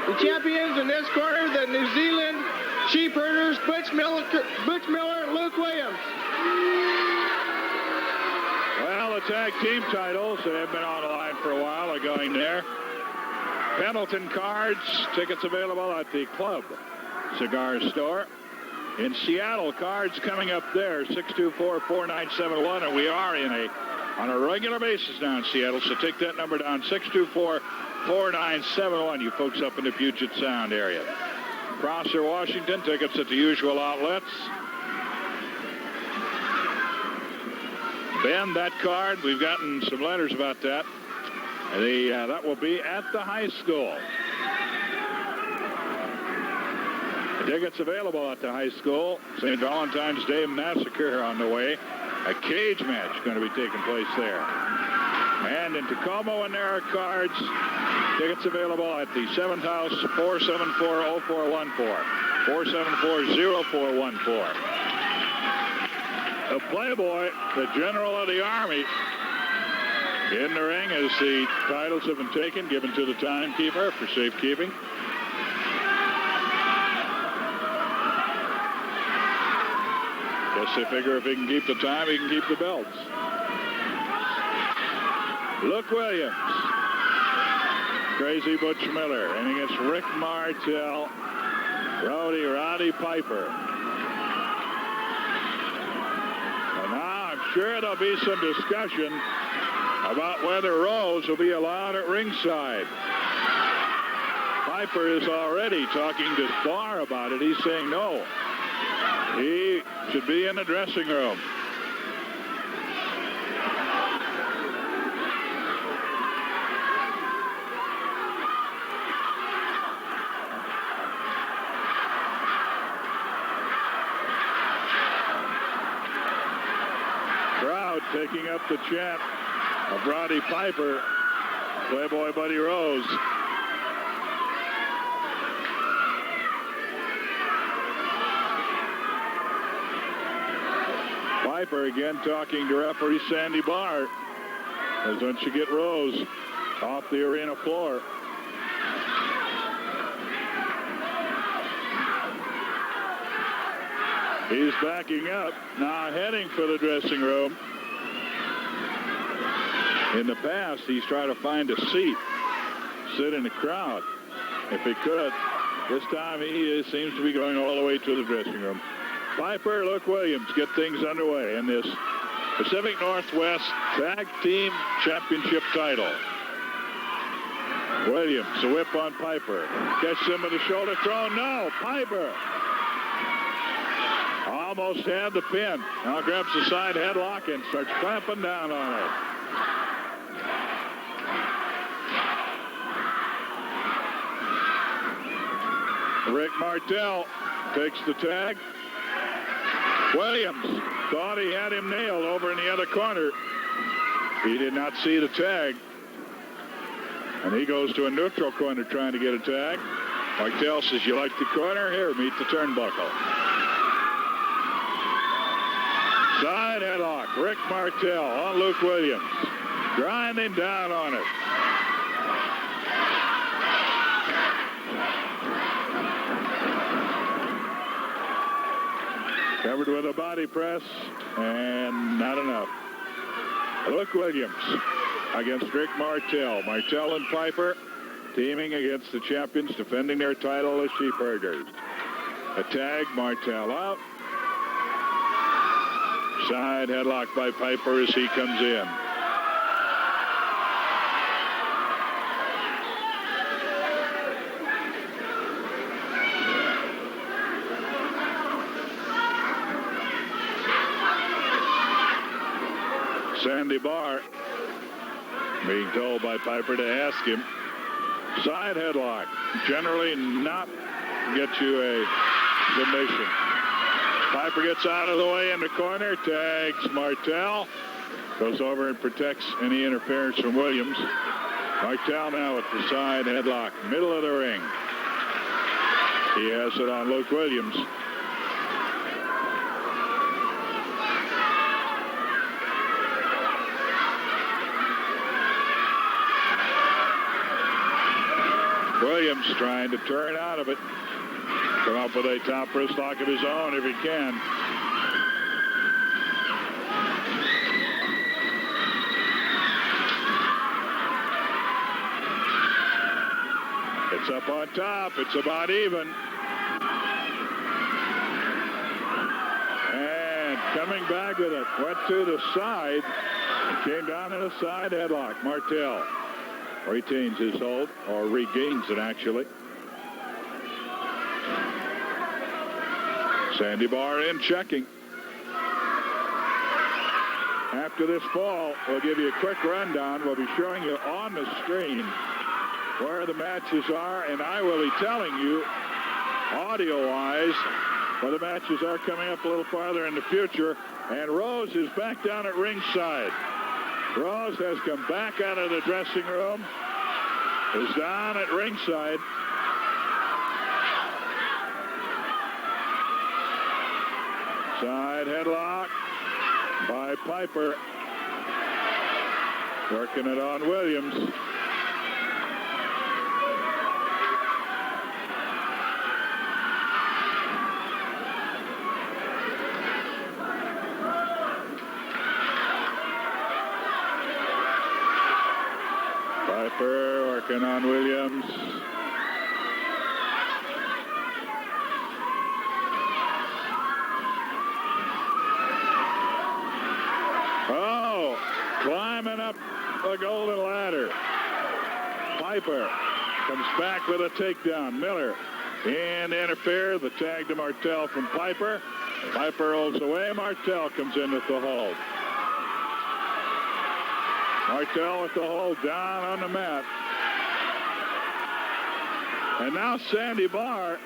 The champions in this corner, the New Zealand Sheepherders, Butch Miller, Luke Williams. Well, the tag team titles that have been on the line for a while are going there. Pendleton cards, tickets available at the Club Cigar Store. In Seattle, cards coming up there, 624-4971, and we are on a regular basis now in Seattle, so take that number down, 624-4971, you folks up in the Puget Sound area. Prosser, Washington, tickets at the usual outlets. Ben, that card, we've gotten some letters about that. That will be at the high school. Tickets available at the high school. St. Valentine's Day Massacre on the way. A cage match going to be taking place there. And in Tacoma, when there are cards, tickets available at the 7th House, 474-0414. 474-0414. The Playboy, the General of the Army, in the ring as the titles have been taken, given to the timekeeper for safekeeping. Guess they figure if he can keep the time, he can keep the belts. Luke Williams, Crazy Butch Miller, and against Rick Martel, Roddy Piper. And now I'm sure there'll be some discussion about whether Rose will be allowed at ringside. Piper is already talking to Barr about it. He's saying no. He should be in the dressing room. Crowd taking up the chant of Roddy Piper, Playboy Buddy Rose. Piper again talking to referee Sandy Barr as once you get Rose off the arena floor. He's backing up, now heading for the dressing room. In the past, he's tried to find a seat, sit in the crowd if he could. This time he seems to be going all the way to the dressing room. Piper, Luke Williams get things underway in this Pacific Northwest Tag Team Championship title. Williams, a whip on Piper. Gets him with the shoulder throw. No, Piper almost had the pin. Now grabs the side headlock and starts clamping down on it. Rick Martel takes the tag. Williams thought he had him nailed over in the other corner. He did not see the tag. And he goes to a neutral corner trying to get a tag. Martel says, you like the corner? Here, meet the turnbuckle. Side headlock. Rick Martel on Luke Williams. Grinding down on it. Covered with a body press, and not enough. Luke Williams against Rick Martel. Martel and Piper teaming against the champions, defending their title as Sheepherders. A tag, Martel out. Side headlock by Piper as he comes in. Sandy Barr being told by Piper to ask him. Side headlock. Generally not get you a submission. Piper gets out of the way in the corner. Tags Martel. Goes over and protects any interference from Williams. Martel now with the side headlock. Middle of the ring. He has it on Luke Williams. Williams trying to turn out of it. Come up with a top wrist lock of his own if he can. It's up on top. It's about even. And coming back with it. Went to the side. And came down in a side headlock. Martel retains his hold, or regains it actually. Sandy Barr in checking. After this fall, we'll give you a quick rundown. We'll be showing you on the screen where the matches are, and I will be telling you, audio-wise, where the matches are coming up a little farther in the future. And Rose is back down at ringside. Rose has come back out of the dressing room, is down at ringside. Side headlock by Piper. Working it on Williams. Piper working on Williams. Oh, climbing up the golden ladder. Piper comes back with a takedown. Miller in to interfere. The tag to Martel from Piper. Piper rolls away. Martel comes in with the hold. Martel with the hold down on the mat. And now Sandy Barr.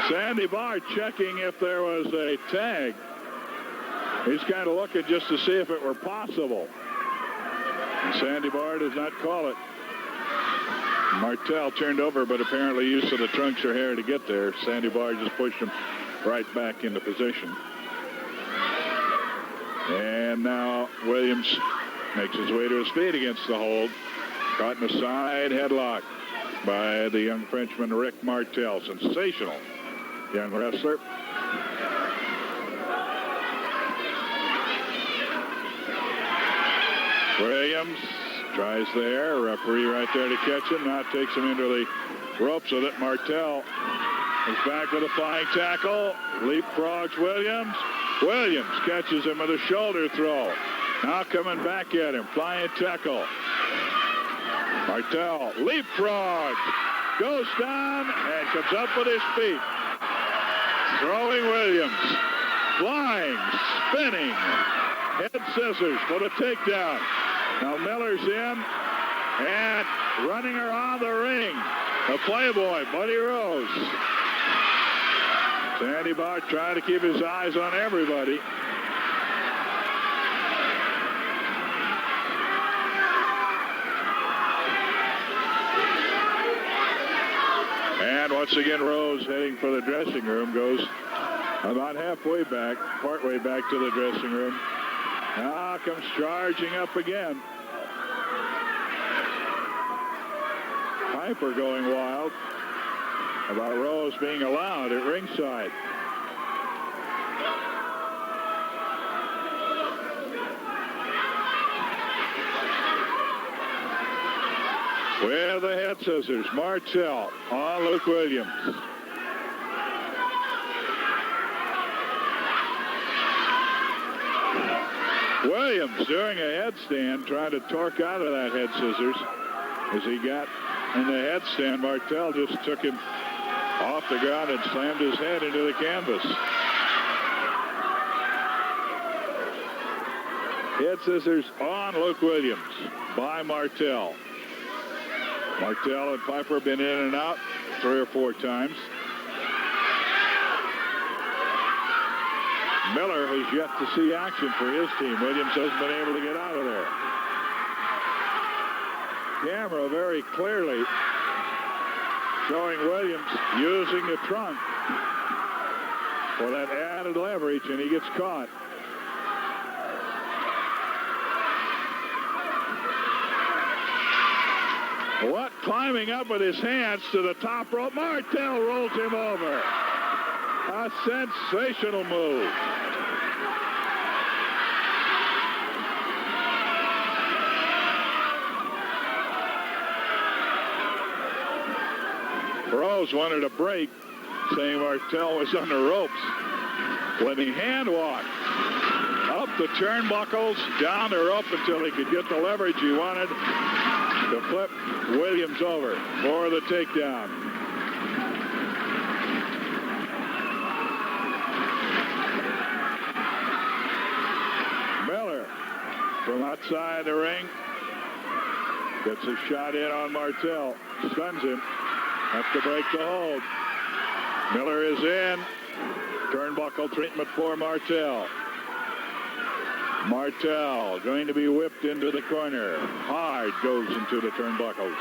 Sandy Barr checking if there was a tag. He's kind of looking just to see if it were possible. And Sandy Barr does not call it. Martel turned over, but apparently used to the trunks or hair to get there. Sandy Barr just pushed him right back into position. And now Williams makes his way to his feet against the hold. Caught in a side headlock by the young Frenchman Rick Martel. Sensational young wrestler. Williams tries there. Referee right there to catch him. Now takes him into the ropes with it. Martel is back with a flying tackle. Leapfrogs Williams. Williams catches him with a shoulder throw. Now coming back at him. Flying tackle. Martel leapfrogs. Goes down and comes up with his feet. Throwing Williams. Flying. Spinning. Head scissors for the takedown. Now Miller's in and running around the ring. The Playboy, Buddy Rose. Sandy Barr trying to keep his eyes on everybody. And once again, Rose heading for the dressing room, goes about halfway back, partway back to the dressing room. Now comes charging up again. Piper going wild about Rose being allowed at ringside. With the head scissors, Martel on Luke Williams. Williams doing a headstand, trying to torque out of that head scissors. As he got in the headstand, Martel just took him off the ground and slammed his head into the canvas. Head scissors on Luke Williams by Martel. Martel and Piper have been in and out 3 or 4 times. Miller has yet to see action for his team. Williams hasn't been able to get out of there. Camera very clearly showing Williams using the trunk for that added leverage, and he gets caught. What? Climbing up with his hands to the top rope. Martel rolls him over. A sensational move. Rose wanted a break, saying Martel was on the ropes. When he hand walked up the turnbuckles, down the rope until he could get the leverage he wanted to flip Williams over for the takedown. Miller from outside the ring gets a shot in on Martel, stuns him. Has to break the hold. Miller is in. Turnbuckle treatment for Martel. Martel going to be whipped into the corner. Hard goes into the turnbuckles.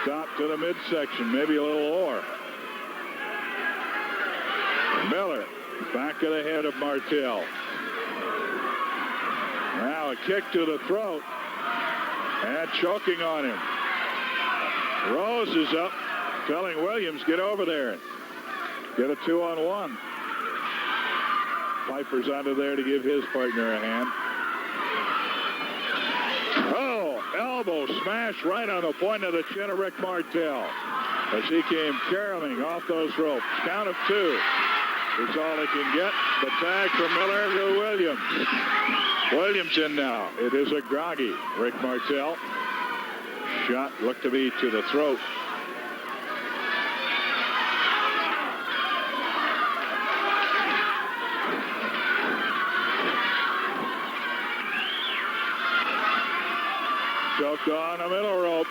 Stop to the midsection, maybe a little lower. Miller back of the head of Martel. Now a kick to the throat and choking on him. Rose is up, telling Williams, get over there. Get a 2-on-1. Piper's under there to give his partner a hand. Oh, elbow smash right on the point of the chin of Rick Martel as he came caroling off those ropes. Count of 2 is all he can get. The tag from Miller to Williams. Williams in now. It is a groggy Rick Martel. Shot looked to be to the throat. Choked on a middle rope.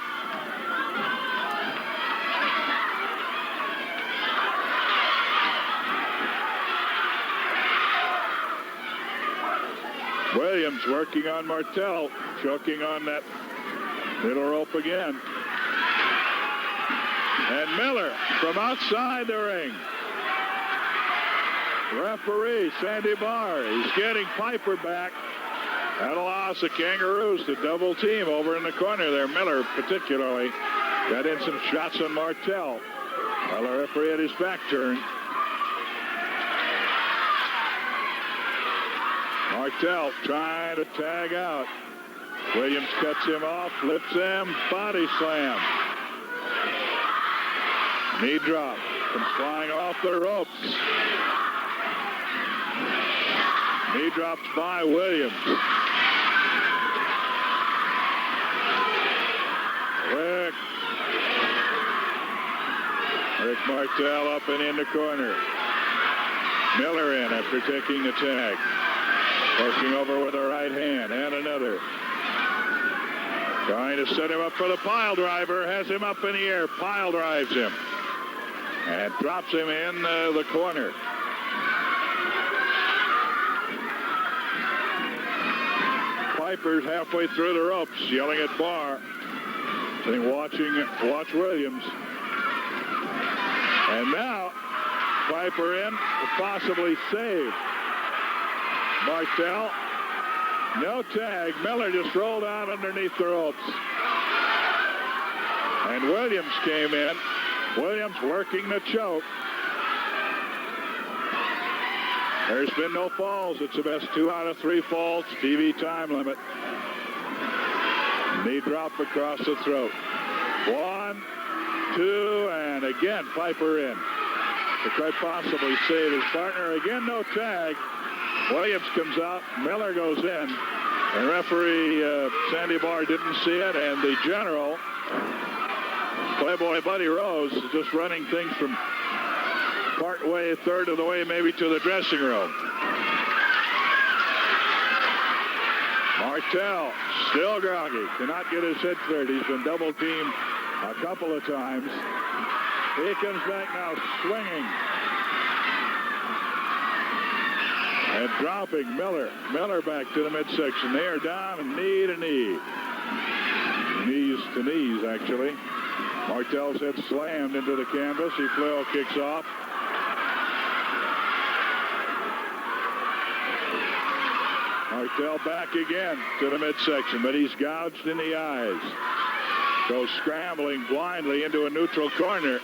Williams working on Martel, choking on that middle rope again. And Miller from outside the ring. Referee Sandy Barr is getting Piper back. That allows the Kangaroos to double team over in the corner there. Miller particularly got in some shots on Martel while the referee had his back turned. Martel trying to tag out. Williams cuts him off, flips him, body slam. Knee drop, comes flying off the ropes. Knee drops by Williams. Rick Martel up and in the corner. Miller in after taking the tag. Working over with a right hand and another. Trying to set him up for the pile driver. Has him up in the air. Pile drives him. And drops him in the corner. Piper's halfway through the ropes, yelling at Barr. Saying, watch Williams. And now, Piper in to possibly save Martel. No tag. Miller just rolled out underneath the ropes. And Williams came in. Williams working the choke. There's been no falls. It's the best 2 out of 3 falls. TV time limit. Knee drop across the throat. 1, 2, and again Piper in. To quite possibly save his partner. Again, no tag. Williams comes out. Miller goes in. And referee Sandy Barr didn't see it. And the general, Playboy Buddy Rose, is just running things from part way, a third of the way maybe to the dressing room. Martel still groggy. Cannot get his head cleared. He's been double teamed a couple of times. He comes back now swinging. And dropping Miller. Miller back to the midsection. They are down and knee to knee. Knees to knees, actually. Martel's head slammed into the canvas. He kicks off. Martel back again to the midsection, but he's gouged in the eyes. goes scrambling blindly into a neutral corner.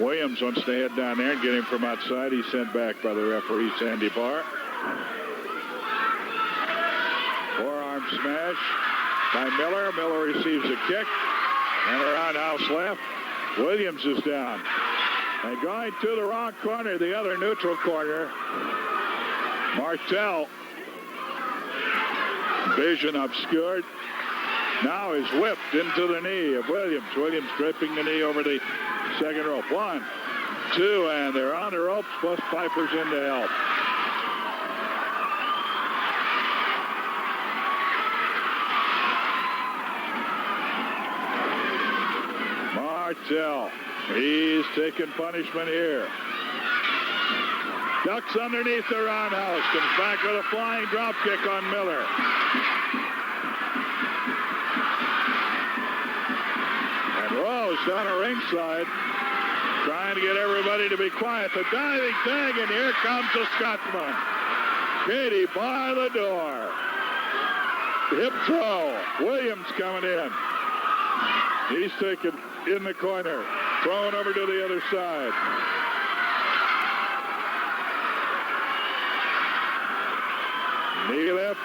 Williams wants to head down there and get him from outside. He's sent back by the referee, Sandy Barr. Forearm smash by Miller. Miller receives a kick. And a roundhouse left. Williams is down. And going to the wrong corner, the other neutral corner. Martel. Vision obscured. Now is whipped into the knee of Williams. Williams draping the knee over the second rope. 1, 2, and they're on the ropes, plus Piper's in to help. Martel, he's taking punishment here. Ducks underneath the roundhouse. Comes back with a flying drop kick on Miller. And Rose down a ringside, trying to get everybody to be quiet. The diving tag, and here comes the Scotsman. Katie by the door. Hip throw. Williams coming in. He's taken in the corner. Thrown over to the other side. Knee lift.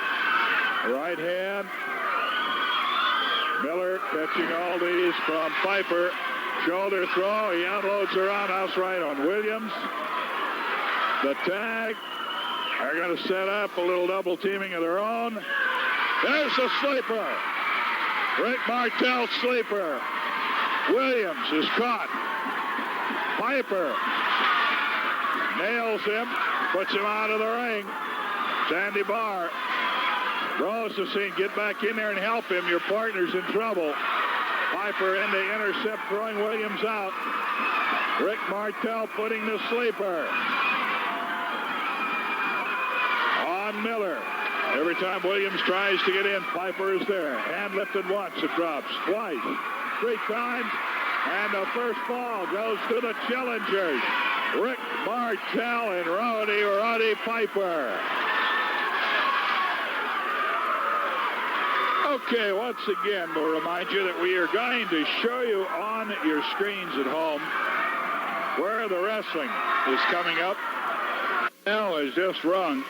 Right hand. Miller catching all these from Piper. Shoulder throw. He unloads the roundhouse right on Williams. The tag. They're going to set up a little double teaming of their own. There's the sleeper. Rick Martel sleeper. Williams is caught. Piper nails him. Puts him out of the ring. Sandy Barr. Rose is saying, get back in there and help him. Your partner's in trouble. Piper in to intercept, throwing Williams out. Rick Martel putting the sleeper on Miller. Every time Williams tries to get in, Piper is there. Hand lifted once, it drops. Twice, 3 times, and the first ball goes to the challengers. Rick Martel and Roddy Piper. Okay, once again, we'll remind you that we are going to show you on your screens at home where the wrestling is coming up. Bell has just rung.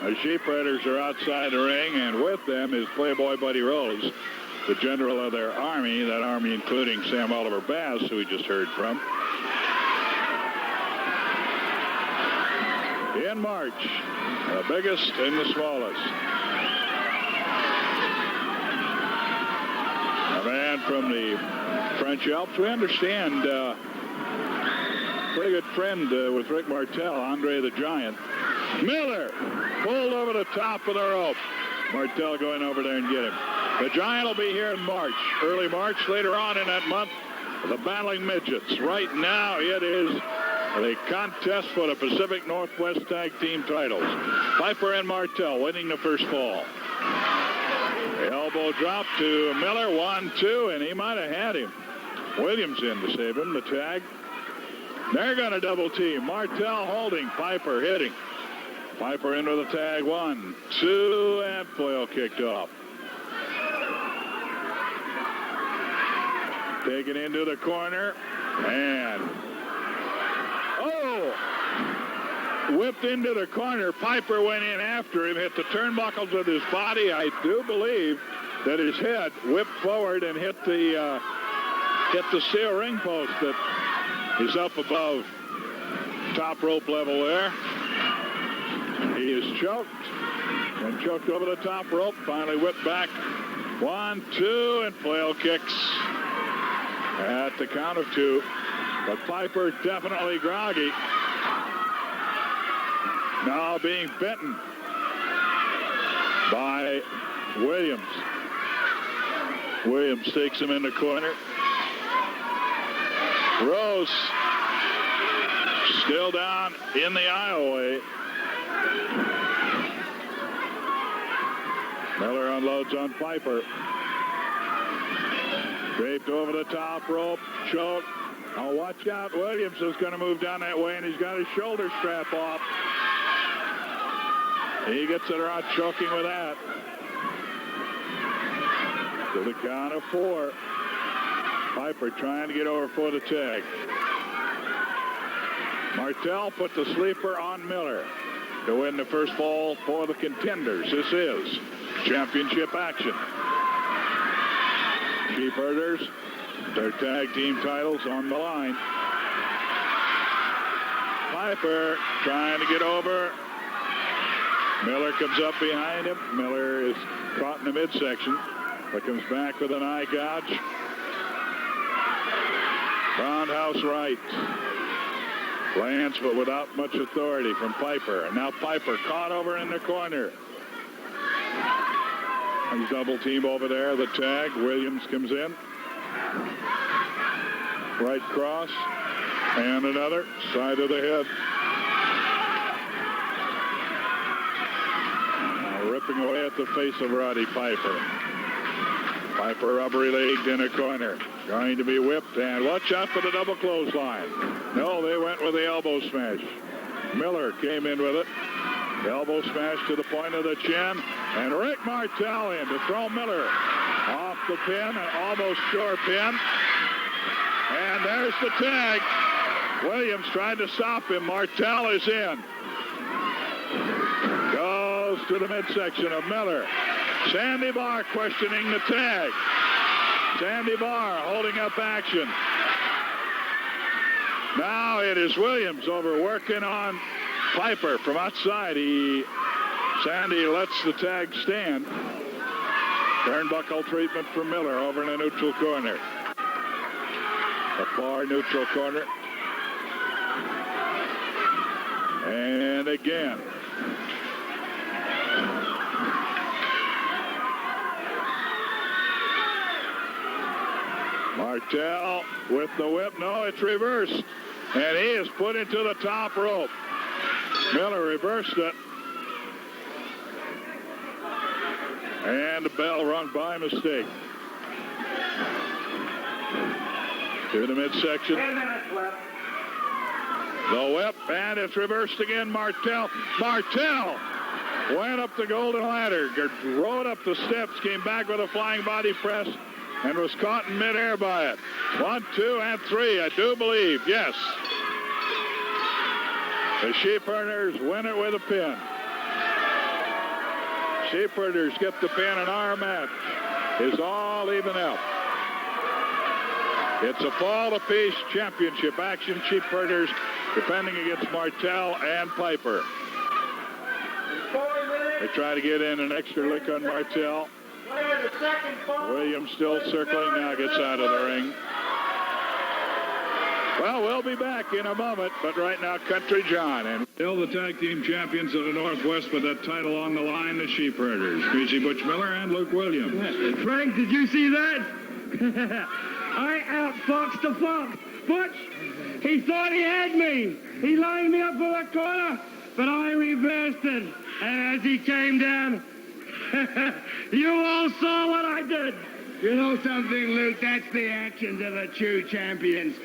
The Sheepherders are outside the ring, and with them is Playboy Buddy Rose, the general of their army, that army including Sam Oliver Bass, who we just heard from. In March, the biggest and the smallest. A man from the French Alps. We understand, pretty good friend with Rick Martel, Andre the Giant. Miller pulled over the top of the rope. Martel going over there and get him. The Giant will be here in March, early March, later on in that month, the Battling Midgets. Right now, it is the contest for the Pacific Northwest Tag Team titles. Piper and Martel winning the first fall. The elbow drop to Miller, 1, 2, and he might have had him. Williams in to save him, the tag. They're going to double team. Martel holding, Piper hitting. Piper into the tag, 1, 2, and foil kicked off. Taken into the corner, and whipped into the corner. Piper went in after him, hit the turnbuckles with his body. I do believe that his head whipped forward and hit the steel ring post that is up above top rope level there. He is choked and choked over the top rope. Finally whipped back. 1, 2, and flail kicks at the count of 2. But Piper definitely groggy. Now being bitten by Williams. Williams takes him in the corner. Rose still down in the aisleway. Miller unloads on Piper. Draped over the top rope. Choke. Oh, watch out. Williams is going to move down that way, and he's got his shoulder strap off. He gets it around, choking with that. To the count of 4. Piper trying to get over for the tag. Martel put the sleeper on Miller to win the first fall for the contenders. This is championship action. Sheepherders, their tag team titles on the line. Piper trying to get over. Miller comes up behind him. Miller is caught in the midsection, but comes back with an eye gouge. Roundhouse right. Lands, but without much authority from Piper. And now Piper caught over in the corner. He's double team over there. The tag. Williams comes in. Right cross. And another. Side of the head. Now ripping away at the face of Roddy Piper. Piper rubbery-legged in a corner. Going to be whipped, and watch out for the double clothesline. No, they went with the elbow smash. Miller came in with it. Elbow smash to the point of the chin, and Rick Martel in to throw Miller off the pin, an almost sure pin. And there's the tag. Williams trying to stop him. Martel is in. Goes to the midsection of Miller. Sandy Barr questioning the tag. Sandy Barr holding up action. Now it is Williams over working on Piper from outside. Sandy lets the tag stand. Turnbuckle treatment for Miller over in the neutral corner. The far neutral corner. And again. Martel with the whip. No, it's reversed. And he is put into the top rope. Miller reversed it. And the bell rung by mistake. To the midsection. 10 minutes left. The whip, and it's reversed again. Martel went up the golden ladder, rode up the steps, came back with a flying body press, and was caught in midair by it. 1, 2, and 3, I do believe. Yes. The Sheepherders win it with a pin. Sheepherders get the pin, and our match is all even up. It's a fall apiece championship action. Sheepherders defending against Martel and Piper. They try to get in an extra lick on Martel. Williams still circling, now gets out of the ring. Well, we'll be back in a moment, but right now, Country John. And still the tag team champions of the Northwest with that title on the line, the Sheepherders. Greasy Butch Miller and Luke Williams. Frank, did you see that? I outfoxed the fox. Butch, he thought he had me. He lined me up for the corner, but I reversed it. And as he came down, you all saw what I did. You know something, Luke? That's the actions of the true champions.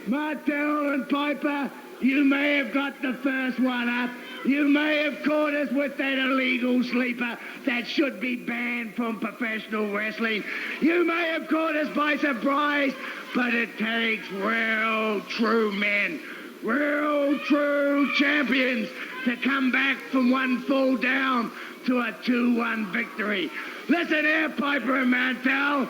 Martel and Piper, you may have got the first one up. You may have caught us with that illegal sleeper that should be banned from professional wrestling. You may have caught us by surprise, but it takes real true men, real true champions to come back from one fall down to a 2-1 victory. Listen here, Piper and Martel.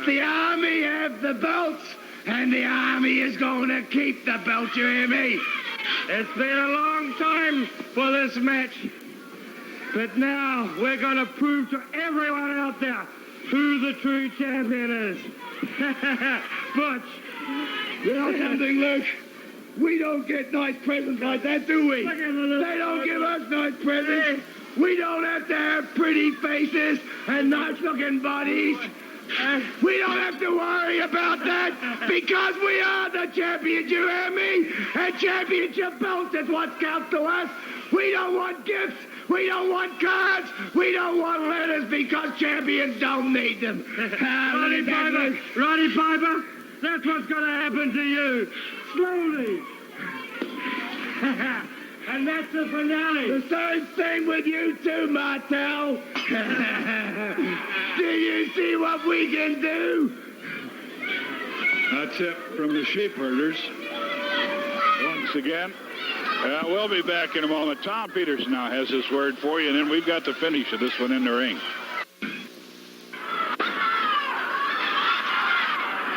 The Army have the belts, and the Army is going to keep the belt, you hear me? It's been a long time for this match, but now we're going to prove to everyone out there who the true champion is. Butch, you know something, Luke? We don't get nice presents like that, do we? They don't give us nice presents. We don't have to have pretty faces and nice-looking bodies. We don't have to worry about that because we are the champions, you hear me? And championship belts is what counts to us. We don't want gifts. We don't want cards. We don't want letters because champions don't need them. Roddy Piper, that's what's going to happen to you. Slowly. And that's the finale. The same thing with you too, Martel. Do you see what we can do? That's it from the Sheepherders. Once again, we'll be back in a moment. Tom Peters now has this word for you, and then we've got the finish of this one in the ring.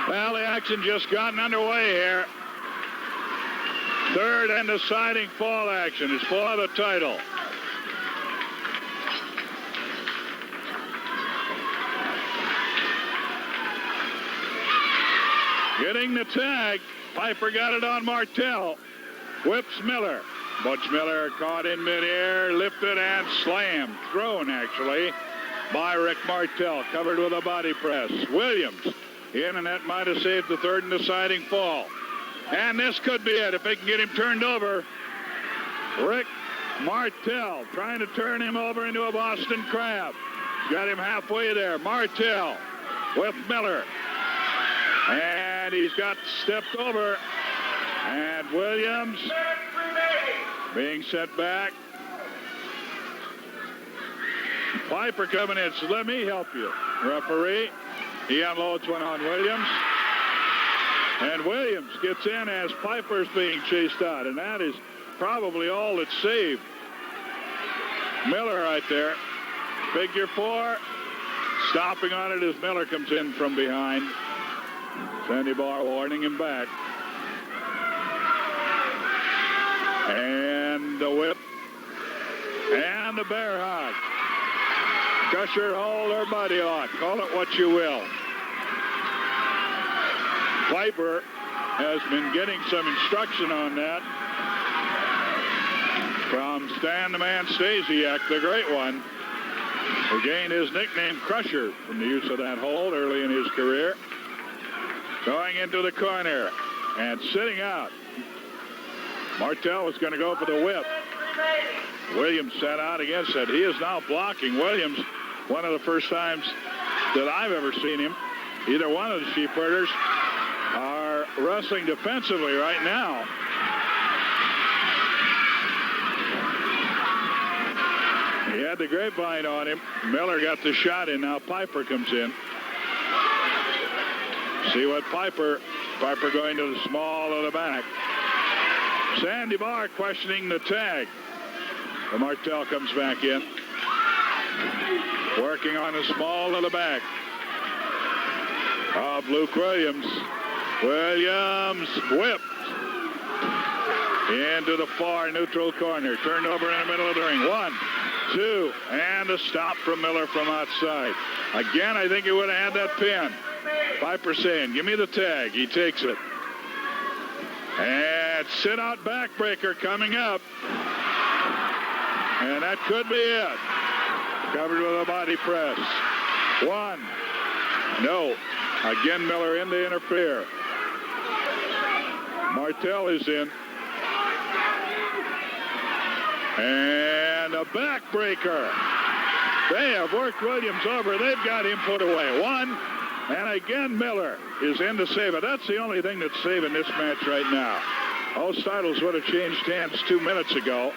Well, the action just gotten underway here. Third and deciding fall action is for the title. Getting the tag. Piper got it on Martel. Whips Miller. Butch Miller caught in midair, lifted and slammed. Thrown, actually, by Rick Martel. Covered with a body press. Williams in, and that might have saved the third and deciding fall. And this could be it if they can get him turned over. Rick Martel trying to turn him over into a Boston Crab. Got him halfway there. Martel with Miller. And he's got stepped over. And Williams being sent back. Piper coming in. So let me help you, referee. He unloads one on Williams. And Williams gets in as Piper's being chased out. And that is probably all that saved Miller right there. Figure four. Stopping on it as Miller comes in from behind. Sandy Barr warning him back. And the whip. And the bear hug. Gusher hold or body lock. Call it what you will. Piper has been getting some instruction on that from Stan the Man Stasiak, the great one, who gained his nickname Crusher from the use of that hold early in his career. Going into the corner and sitting out. Martel was going to go for the whip. Williams sat out against it. He is now blocking. Williams, one of the first times that I've ever seen him, either one of the Sheepherders, are wrestling defensively right now. He had the grapevine on him. Miller got the shot in. Now Piper comes in. See what Piper going to the small of the back. Sandy Barr questioning the tag. The Martel comes back in. Working on the small of the back of Luke Williams. Williams whipped into the far neutral corner. Turned over in the middle of the ring. 1, 2, and a stop from Miller from outside. Again, I think he would have had that pin. Piper saying, give me the tag. He takes it. And sit-out backbreaker coming up. And that could be it. Covered with a body press. 1. No. Again, Miller in to interfere. Martel is in. And a backbreaker. They have worked Williams over. They've got him put away. 1. And again, Miller is in to save it. That's the only thing that's saving this match right now. Those titles would have changed hands 2 minutes ago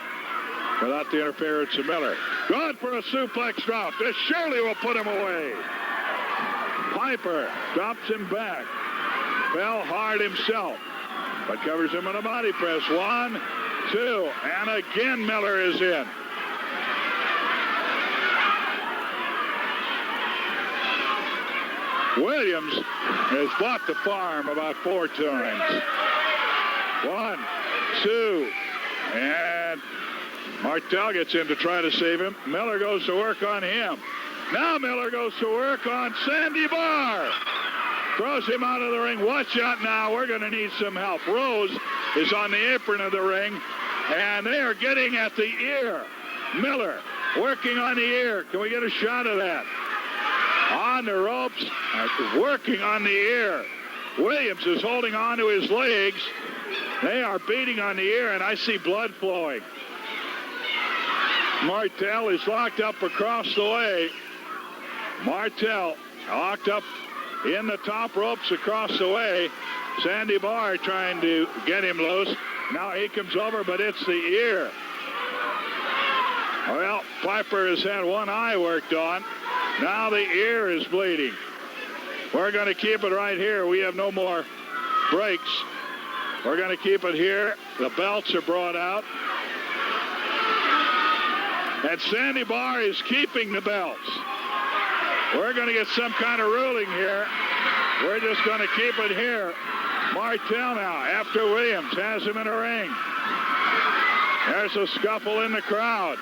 without the interference of Miller. Good for a suplex drop. This surely will put him away. Piper drops him back. Fell hard himself, but covers him in a body press. 1, 2, and again Miller is in. Williams has bought the farm about 4 times. 1, 2, and Martel gets in to try to save him. Miller goes to work on him. Now Miller goes to work on Sandy Barr. Throws him out of the ring. Watch out now. We're going to need some help. Rose is on the apron of the ring, and they are getting at the ear. Miller working on the ear. Can we get a shot of that? On the ropes, working on the ear. Williams is holding on to his legs. They are beating on the ear, and I see blood flowing. Martel is locked up across the way. Martel locked up in the top ropes across the way. Sandy Barr trying to get him loose. Now he comes over, but it's the ear. Well, Piper has had one eye worked on. Now the ear is bleeding. We're going to keep it right here. We have no more breaks. We're going to keep it here. The belts are brought out. And Sandy Barr is keeping the belts. We're going to get some kind of ruling here. We're just going to keep it here. Martel now, after Williams, has him in a ring. There's a scuffle in the crowd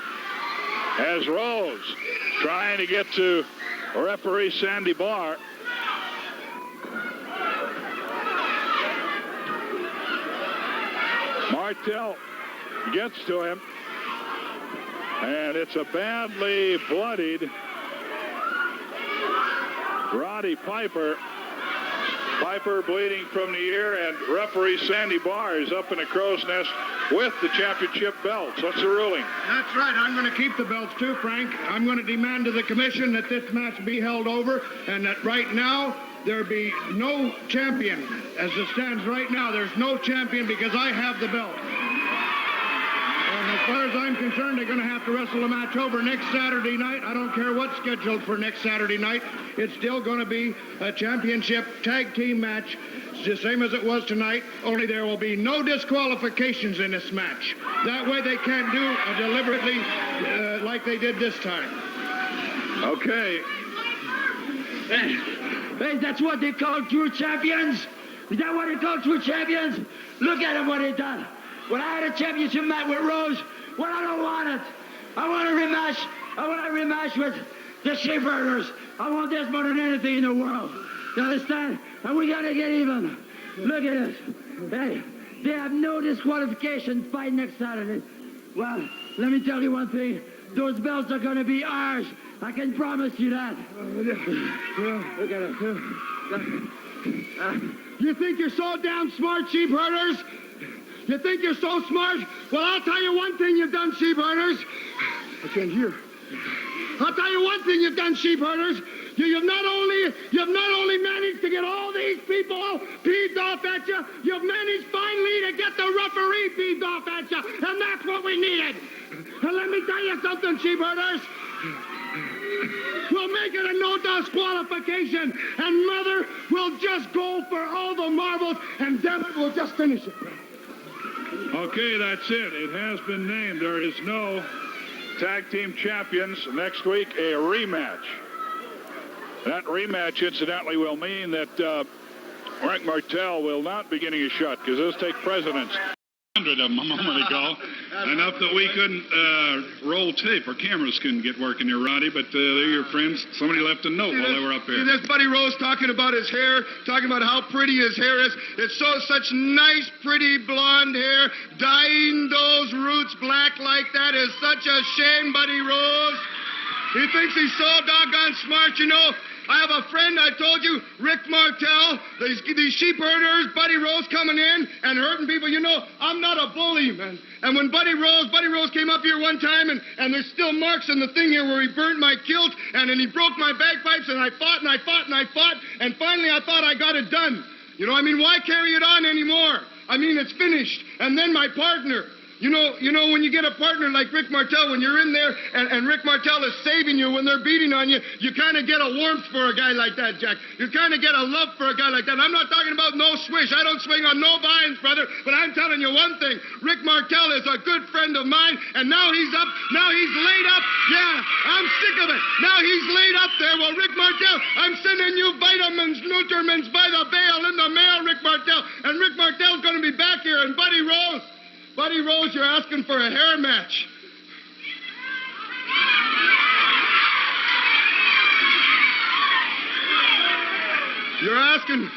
as Rose trying to get to referee Sandy Barr. Martel gets to him, and it's a badly bloodied Roddy Piper. Piper bleeding from the ear, and referee Sandy Barr is up in a crow's nest with the championship belts. What's the ruling? That's right. I'm going to keep the belts too, Frank. I'm going to demand to the commission that this match be held over, and that right now there be no champion. As it stands right now, there's no champion because I have the belt. And as far as I'm concerned, they're going to have to wrestle the match over next Saturday night. I don't care what's scheduled for next Saturday night. It's still going to be a championship tag team match. It's the same as it was tonight, only there will be no disqualifications in this match. That way they can't do it deliberately like they did this time. Okay. Hey, that's what they call true champions? Is that what they call true champions? Look at them, what they done. When I had a championship match with Rose, well, I don't want it. I want a rematch. I want a rematch with the Sheepherders. I want this more than anything in the world. You understand? And we got to get even. Look at it. Hey, they have no disqualification fight next Saturday. Well, let me tell you one thing. Those belts are going to be ours. I can promise you that. Look at it. You think you're so damn smart, Sheepherders? You think you're so smart? Well, I'll tell you one thing you've done, Sheepherders. I can't hear. I'll tell you one thing you've done, Sheepherders. You've not only managed to get all these people peeved off at you, you've managed finally to get the referee peeved off at you, and that's what we needed. And let me tell you something, Sheepherders. We'll make it a no disqualification, and Mother will just go for all the marbles, and Devitt will just finish it. Okay, that's it. It has been named. There is no tag team champions. Next week, a rematch. That rematch, incidentally, will mean that Rick Martel will not be getting a shot because those take precedence. 100 of them a moment ago. Enough that we couldn't roll tape. Our cameras couldn't get working here, Roddy, but they're your friends. Somebody left a note while they were up here. There's Buddy Rose talking about his hair, talking about how pretty his hair is. It's such nice, pretty blonde hair. Dyeing those roots black like that is such a shame, Buddy Rose. He thinks he's so doggone smart, you know. I have a friend, I told you, Rick Martel, these Sheepherders, Buddy Rose coming in and hurting people. You know, I'm not a bully, man. And when Buddy Rose came up here one time, and there's still marks in the thing here where he burnt my kilt, and then he broke my bagpipes, and I fought, and finally I thought I got it done. You know, I mean, why carry it on anymore? I mean, it's finished. And then my partner. You know, when you get a partner like Rick Martel, when you're in there and Rick Martel is saving you when they're beating on you, you kind of get a warmth for a guy like that, Jack. You kind of get a love for a guy like that. And I'm not talking about no swish. I don't swing on no vines, brother. But I'm telling you one thing. Rick Martel is a good friend of mine, and now he's up. Now he's laid up. Yeah, I'm sick of it. Now he's laid up there. Well, Rick Martel, I'm sending you vitamins, nutriments by the bale in the mail, Rick Martel. And Rick Martel's going to be back here. And Buddy Rose, you're asking for a hair match. You're asking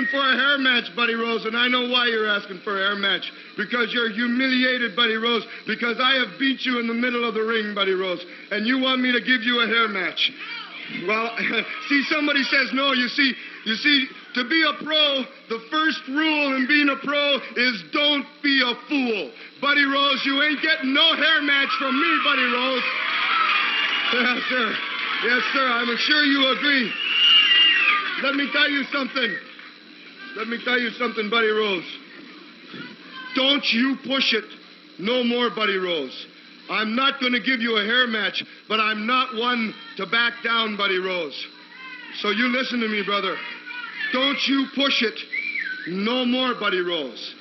for a hair match, Buddy Rose, and I know why you're asking for a hair match. Because you're humiliated, Buddy Rose, because I have beat you in the middle of the ring, Buddy Rose, and you want me to give you a hair match. Well, see, somebody says no. You see, to be a pro, the first rule in being a pro is don't be a fool. Buddy Rose, you ain't getting no hair match from me, Buddy Rose. Yes, sir. Yes, sir. I'm sure you agree. Let me tell you something, Buddy Rose. Don't you push it no more, Buddy Rose. I'm not going to give you a hair match, but I'm not one to back down, Buddy Rose. So you listen to me, brother. Don't you push it. No more, Buddy Rose.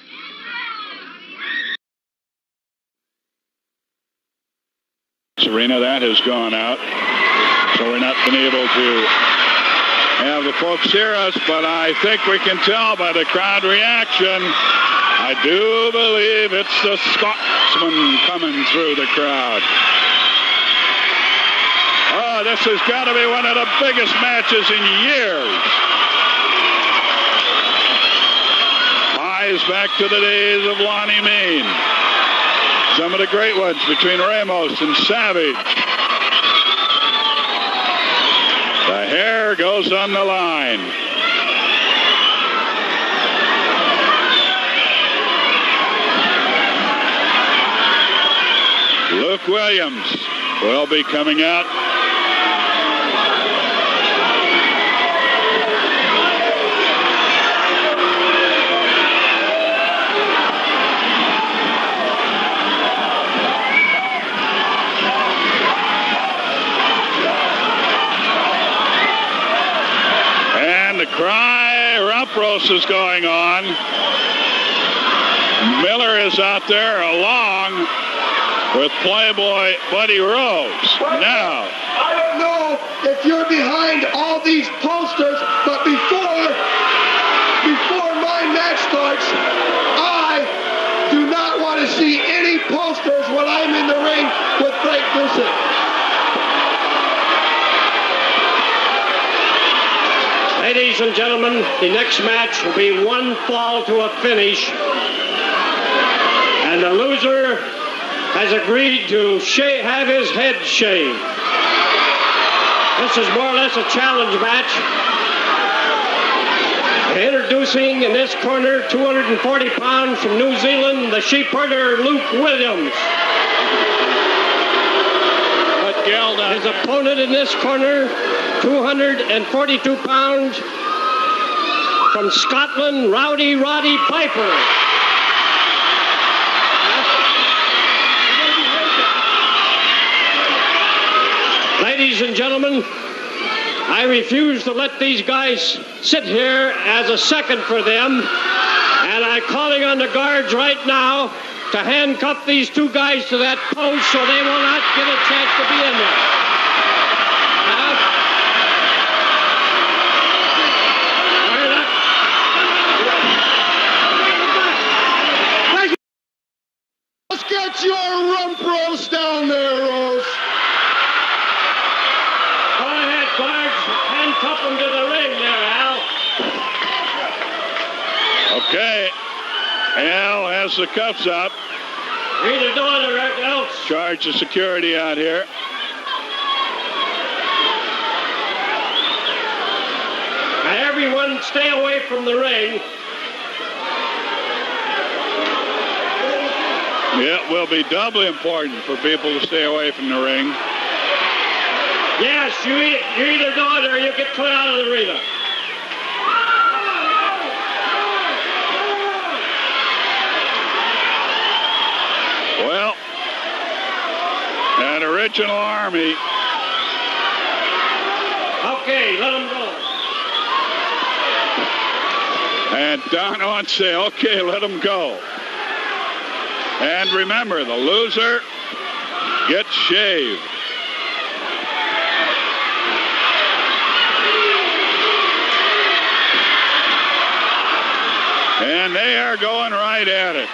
Arena, that has gone out. So we're not been able to have the folks hear us, but I think we can tell by the crowd reaction. I do believe it's the Scotsman coming through the crowd. Oh, this has got to be one of the biggest matches in years. Eyes back to the days of Lonnie Main. Some of the great ones between Ramos and Savage. The hair goes on the line. Luke Williams will be coming out. And the cry, Rumpros is going on. Miller is out there along with Playboy Buddy Rose. Now, I don't know if you're behind all these posters, but before my match starts, I do not want to see any posters when I'm in the ring with Frank Dixon. Ladies and gentlemen, the next match will be one fall to a finish. And the loser has agreed to have his head shaved. This is more or less a challenge match. Introducing in this corner, 240 pounds from New Zealand, the sheepherder Luke Williams. His opponent in this corner, 242 pounds from Scotland, Roddy Piper. Ladies and gentlemen, I refuse to let these guys sit here as a second for them, and I'm calling on the guards right now to handcuff these two guys to that post so they will not get a chance to be in there. Let's get your rump roast down there, Rose. Go ahead, guards. Handcuff them to the ring there, Al. okay. Al has the cuffs up. Read the door or else. Charge of security out here. Now, everyone stay away from the ring. It will be doubly important for people to stay away from the ring. Yes, you either do it or you get clear out of the arena. Well, that original army. Okay, let them go. And Don wants to say, okay, let them go. And remember, the loser gets shaved. And they are going right at it.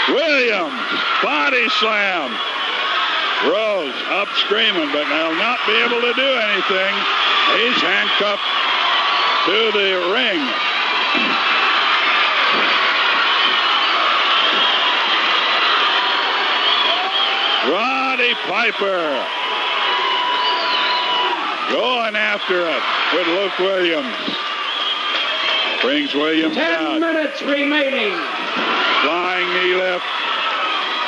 Williams, body slam. Rose up screaming, but they'll not be able to do anything. He's handcuffed to the ring. Roddy Piper going after it with Luke Williams. Brings Williams 10 out. minutes remaining. Flying knee lift.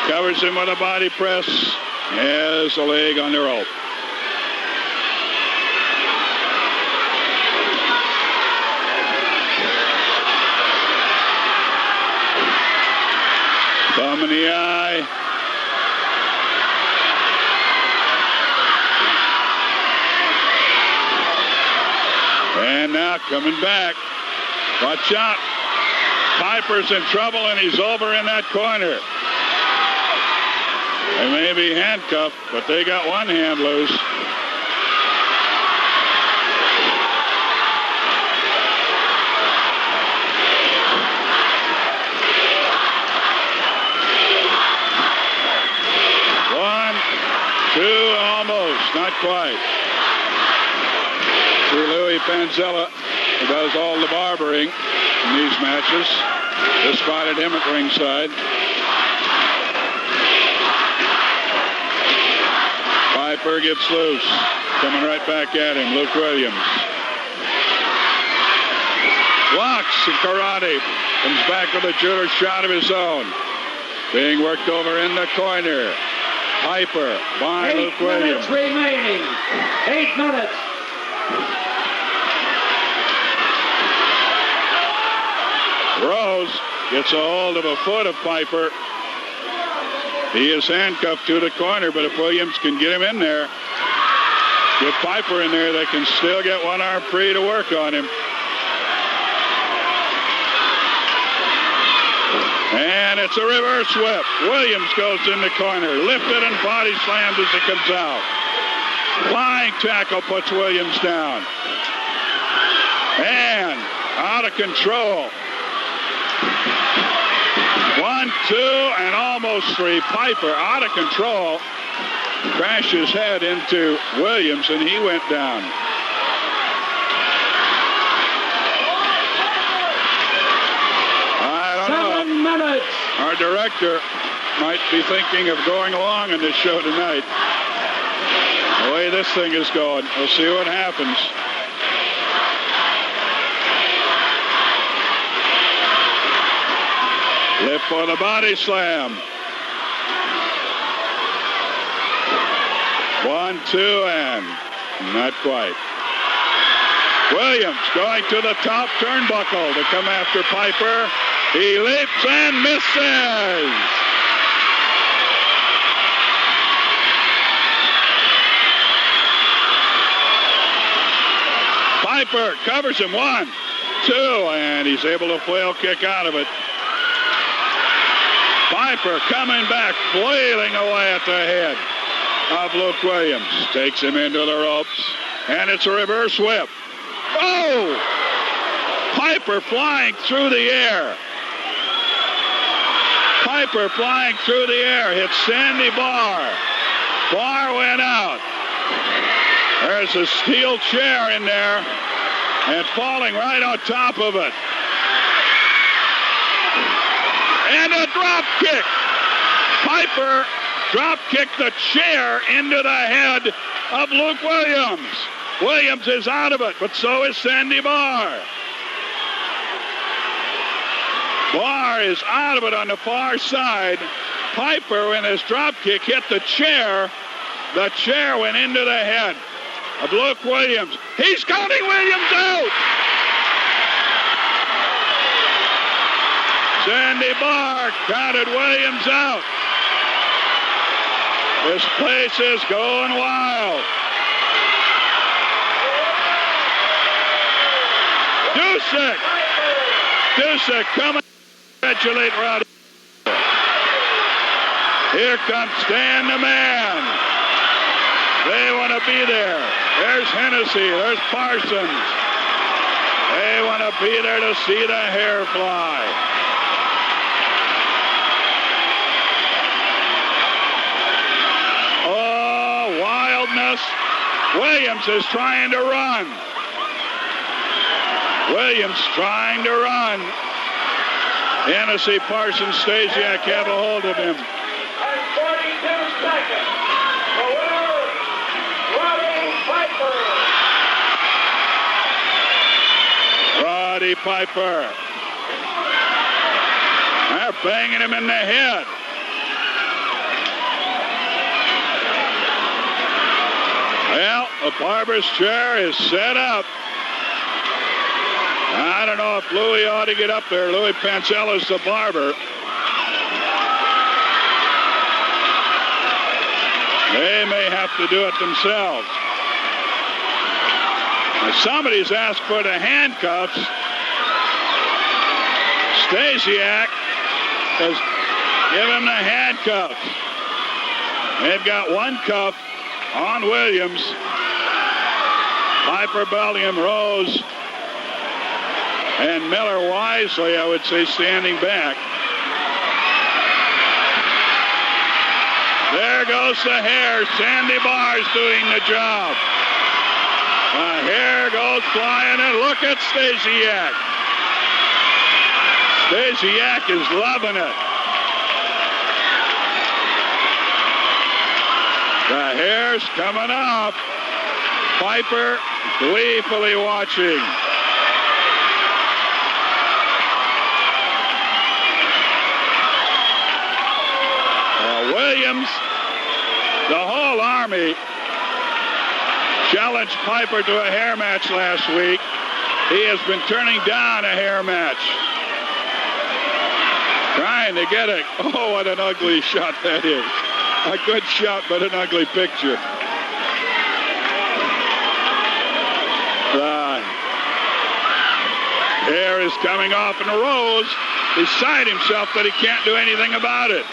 Covers him with a body press. Has a leg on the rope. Thumb in the eye. again now, coming back. Watch out. Piper's in trouble, and he's over in that corner. They may be handcuffed, but they got one hand loose. One, two, almost, not quite. See, Louis Panzella does all the barbering in these matches. Just spotted him at ringside. Piper gets loose. Coming right back at him, Luke Williams. Blocks and karate. Comes back with a shooter shot of his own. Being worked over in the corner. Piper by Luke Williams. 8 minutes remaining. 8 minutes. Rose gets a hold of a foot of Piper. He is handcuffed to the corner, but if Williams can get him in there, get Piper in there, they can still get one arm free to work on him. And it's a reverse whip. Williams goes in the corner, lifted and body slammed as it comes out. Flying tackle puts Williams down. And out of control. 1, 2, and almost 3. Piper out of control. Crashed his head into Williams, and he went down. I don't know. 7 minutes. Our director might be thinking of going along on this show tonight. The way this thing is going, we'll see what happens. Lift for the body slam. 1, 2, and not quite. Williams going to the top turnbuckle to come after Piper. He leaps and misses. Piper covers him. 1, 2, and he's able to flail kick out of it. Piper coming back, flailing away at the head of Luke Williams. Takes him into the ropes, and it's a reverse whip. Oh! Piper flying through the air. Piper flying through the air. Hits Sandy Barr. Barr went out. There's a steel chair in there, and falling right on top of it. And a drop kick. Piper drop kicked the chair into the head of Luke Williams. Williams is out of it, but so is Sandy Barr. Barr is out of it on the far side. Piper, in his drop kick, hit the chair. The chair went into the head of Luke Williams. He's counting Williams out. Sandy Barr counted Williams out. This place is going wild. Dusek coming to congratulate Roddy. Here comes Stan the Man. They want to be there. There's Hennessy. There's Parsons. They want to be there to see the hair fly. Williams is trying to run. Williams trying to run. Hennessy, Parsons, Stasiak have a hold of him. 42 seconds. The winner, Roddy Piper. Roddy Piper. They're banging him in the head. Well, the barber's chair is set up. I don't know if Louis ought to get up there. Louis Panzella's the barber. They may have to do it themselves. Somebody's asked for the handcuffs. Stasiak says, give him the handcuffs. They've got one cuff on Williams. Piper, Bellingham, Rose, and Miller wisely, I would say, standing back. There goes the hair. Sandy Barr's doing the job. The hair goes flying, and look at Stasiak. Stasiak is loving it. The hair's coming off. Piper gleefully watching. Williams, the whole Army challenged Piper to a hair match last week. He has been turning down a hair match. Trying to get it. Oh, what an ugly shot that is. A good shot, but an ugly picture. The hair is coming off, and Rose beside himself that he can't do anything about it.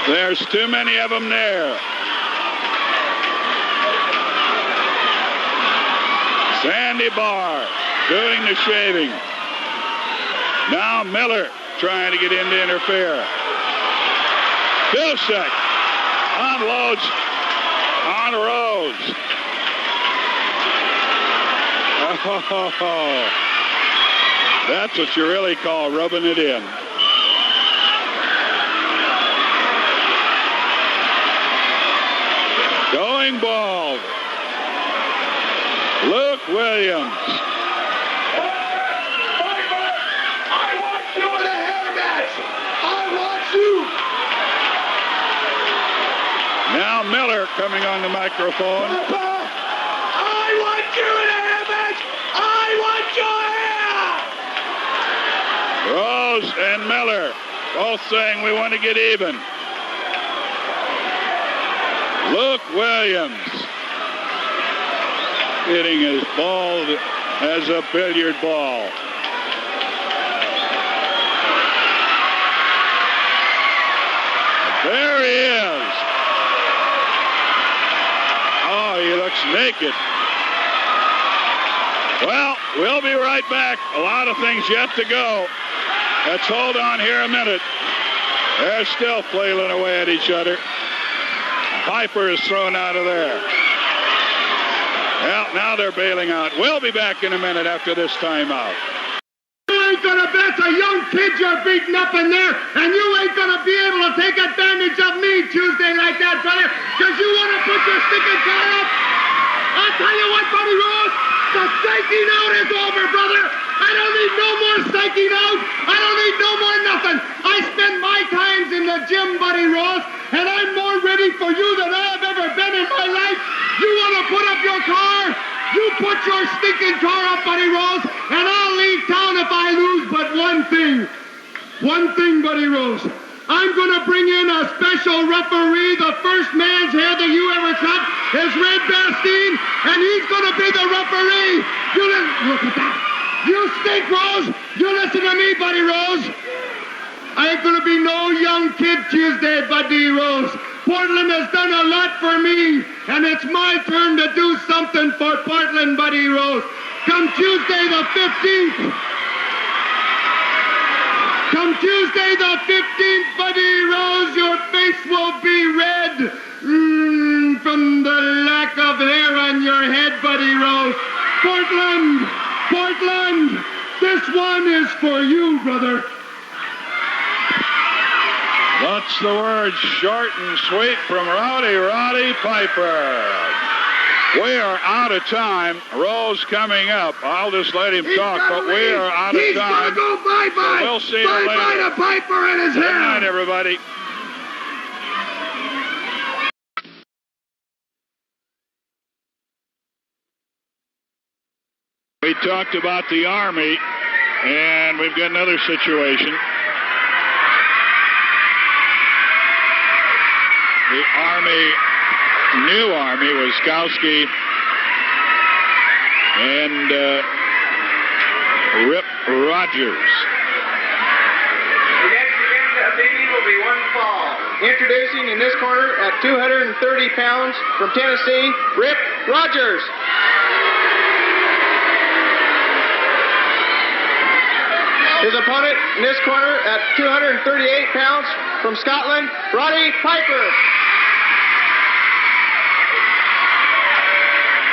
There's too many of them there. Sandy Barr doing the shaving. Now Miller trying to get in to interfere. Dusek unloads on Rose. Oh, that's what you really call rubbing it in. Going bald. Luke Williams. I want you in a hair match. I want you. Now Miller coming on the microphone. Papa, I want you in a hair match. I want your hair. Rose and Miller both saying we want to get even. Luke Williams hitting as bald as a billiard ball. There he is. Oh, he looks naked. Well, we'll be right back. A lot of things yet to go. Let's hold on here a minute. They're still flailing away at each other. Piper is thrown out of there. Well, now they're bailing out. We'll be back in a minute after this timeout. You ain't gonna bet a young kid you're beating up in there, and you ain't gonna be able to take advantage of me Tuesday like that, brother, because you want to put your sticking car up. I'll tell you what, Buddy Rose, the psyching out is over, brother. I don't need no more psyching out. I don't need no more nothing. I spend my times in the gym, Buddy Rose, and I'm more ready for you than I've ever been in my life. You want to put up your car? You put your stinking car up, Buddy Rose, and I'll leave town if I lose. But one thing, Buddy Rose. I'm going to bring in a special referee. The first man's hair that you ever cut is Red Bastine, and he's going to be the referee. Look at that. You stink, Rose. You listen to me, Buddy Rose. I ain't going to be no young kid Tuesday, Buddy Rose. Portland has done a lot for me, and it's my turn to do something for Portland, Buddy Rose. Come Tuesday the 15th. Come Tuesday the 15th, Buddy Rose, your face will be red from the lack of hair on your head, Buddy Rose. Portland, this one is for you, brother. That's the word, short and sweet from Roddy Piper. We are out of time. Rose coming up. I'll just let him talk, but we are out of time. He's gonna go bye-bye. So we'll see you later. Bye-bye to Piper and his hair. Good night, everybody. We talked about the Army, and we've got another situation. The Army, new Army, Wiskowski and Rip Rogers. The next event of the evening will be one fall. Introducing in this corner at 230 pounds from Tennessee, Rip Rogers. His opponent in this corner at 238 pounds from Scotland, Roddy Piper.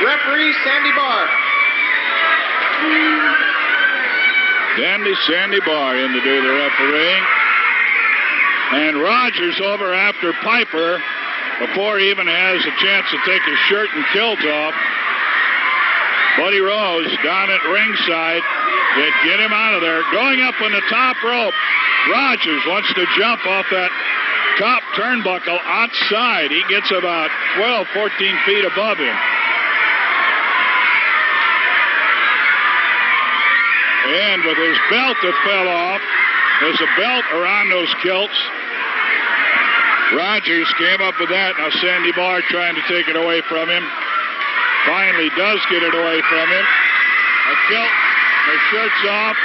Referee Sandy Barr. Sandy Barr in to do the refereeing. And Rogers over after Piper before he even has a chance to take his shirt and kilt off. Buddy Rose down at ringside. They get him out of there. Going up on the top rope. Rogers wants to jump off that top turnbuckle outside. He gets about 12, 14 feet above him. And with his belt that fell off, there's a belt around those kilts. Rogers came up with that. Now Sandy Barr trying to take it away from him. Finally does get it away from him. A kilt, the shirt's off.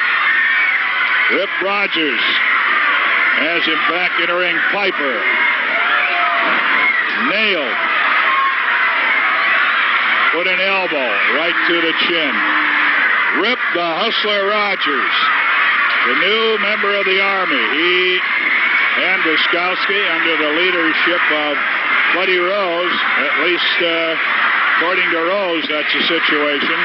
Rip Rogers has him back in the ring. Piper. Nailed. Put an elbow right to the chin. Rip the Hustler Rogers, the new member of the Army. He and Wiskowski, under the leadership of Buddy Rose, at least according to Rose, that's the situation.